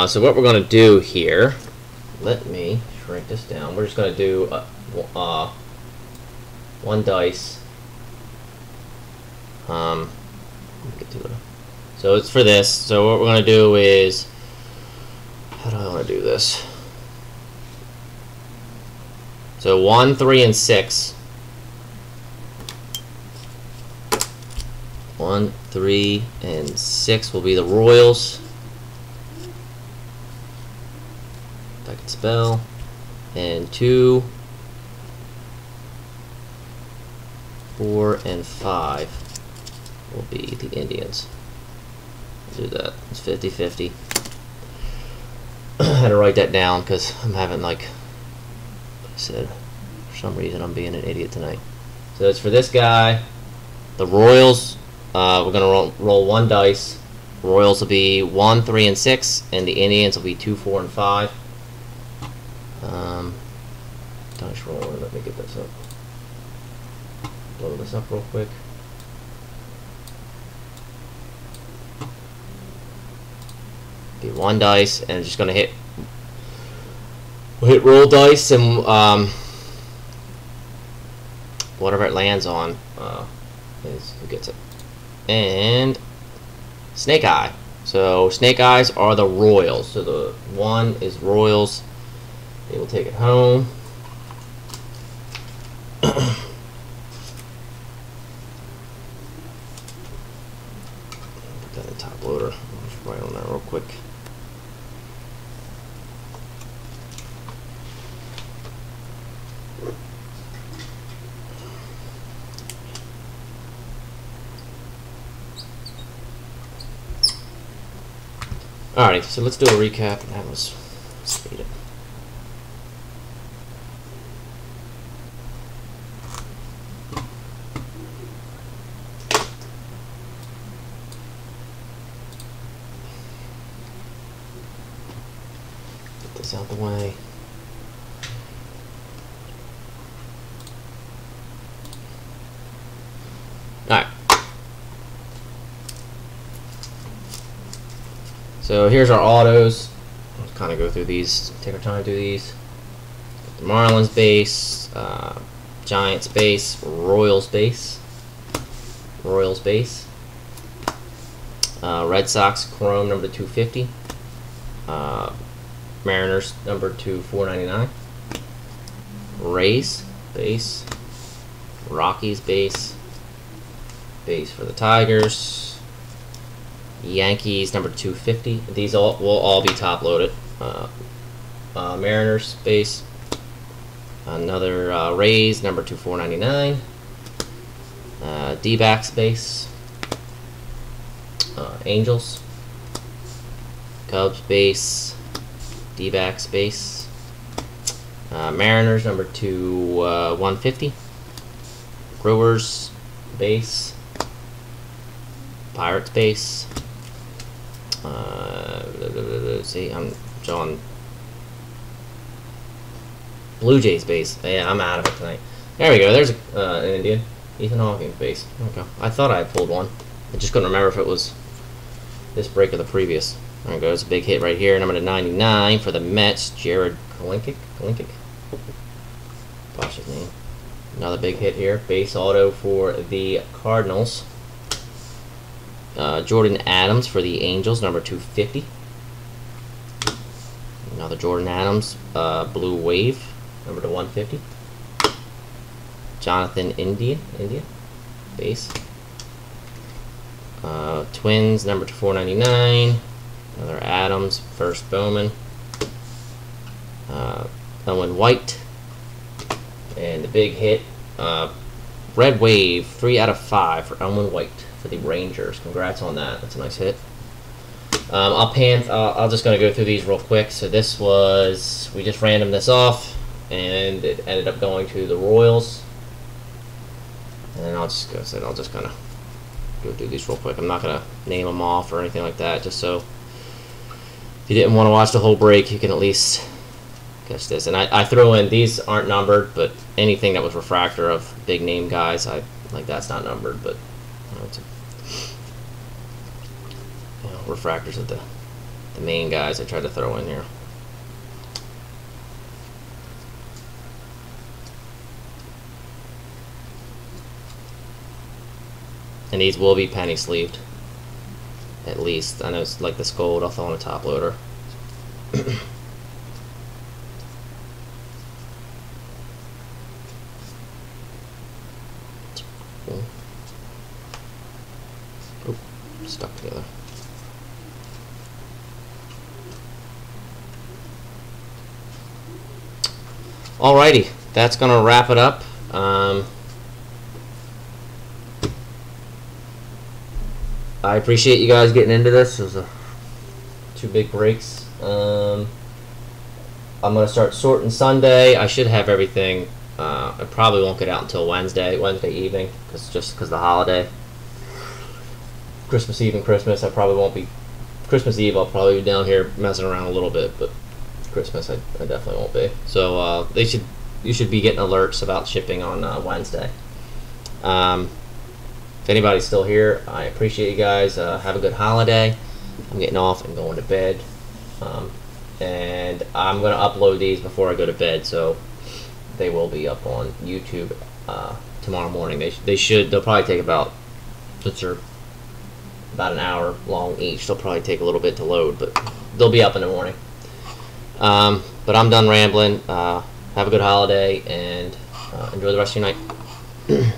So what we're going to do here, let me shrink this down. We're just going to do one dice. Let me get to it. So it's for this. So what we're going to do is, how do I want to do this? So 1, 3, and 6. 1, 3, and 6 will be the Royals. I can spell. And 2, 4, and 5 will be the Indians. I'll do that. It's 50-50. I had to write that down because I'm having, like I said, for some reason I'm being an idiot tonight. So it's for this guy. The Royals, we're going to roll one dice. Royals will be 1, 3, and 6, and the Indians will be 2, 4, and 5. Dice roller, let me get this up. Blow this up real quick. Get one dice, and I'm just gonna hit. We'll hit roll dice, and whatever it lands on is who gets it. And Snake Eye. So Snake Eyes are the Royals. So the one is Royals. They will take it home. Put that in the top loader. I'll just write on that real quick. Alright, so let's do a recap. That was speed it. this out the way. Alright. So here's our autos. Let's kind of go through these, take our time through these. The Marlins base, Giants base, Royals base, Red Sox Chrome number 250, Mariners number 499, Rays base, Rockies base for the Tigers, Yankees number 250. These will all be top loaded. Mariners base, another Rays number 499, D-backs base, Angels, Cubs base, D-backs base, Mariners number 150, Brewers base, Pirates base. Let's see, I'm showing Blue Jays base. Yeah, I'm out of it tonight. There we go. There's an Indian. Ethan Hawkins base. Okay. I thought I had pulled one. I just couldn't remember if it was this break or the previous. There goes a big hit right here. Number 99 for the Mets, Jared Kalinkic. Gosh, his name. Another big hit here. Base auto for the Cardinals. Jordan Adams for the Angels, number 250. Another Jordan Adams, Blue Wave, number 150. Jonathan India, base. Twins, number 499. Another Adams, first Bowman. Owen White. And the big hit, Red Wave, 3 out of 5 for Owen White for the Rangers. Congrats on that. That's a nice hit. I'm just going to go through these real quick. So this was, we just random this off, and it ended up going to the Royals. And I'll just kind of go through these real quick. I'm not going to name them off or anything like that, just so if you didn't want to watch the whole break, you can at least catch this. And I throw in, these aren't numbered, but anything that was refractor of big name guys, like that's not numbered, but refractors of the main guys I tried to throw in here. And these will be penny sleeved, at least. I know it's like this gold, I'll throw on a top loader. Oop, stuck together. Alrighty, that's gonna wrap it up. I appreciate you guys getting into this. It was 2 big breaks. I'm gonna start sorting Sunday. I should have everything. I probably won't get out until Wednesday evening, just because of the holiday. Christmas Eve and Christmas, I probably won't be. Christmas Eve, I'll probably be down here messing around a little bit, but Christmas, I definitely won't be. So you should be getting alerts about shipping on Wednesday. If anybody's still here, I appreciate you guys. Have a good holiday. I'm getting off and going to bed, and I'm going to upload these before I go to bed, so they will be up on YouTube tomorrow morning. They'll probably take about an hour long each. They'll probably take a little bit to load, but they'll be up in the morning. But I'm done rambling. Have a good holiday, and enjoy the rest of your night.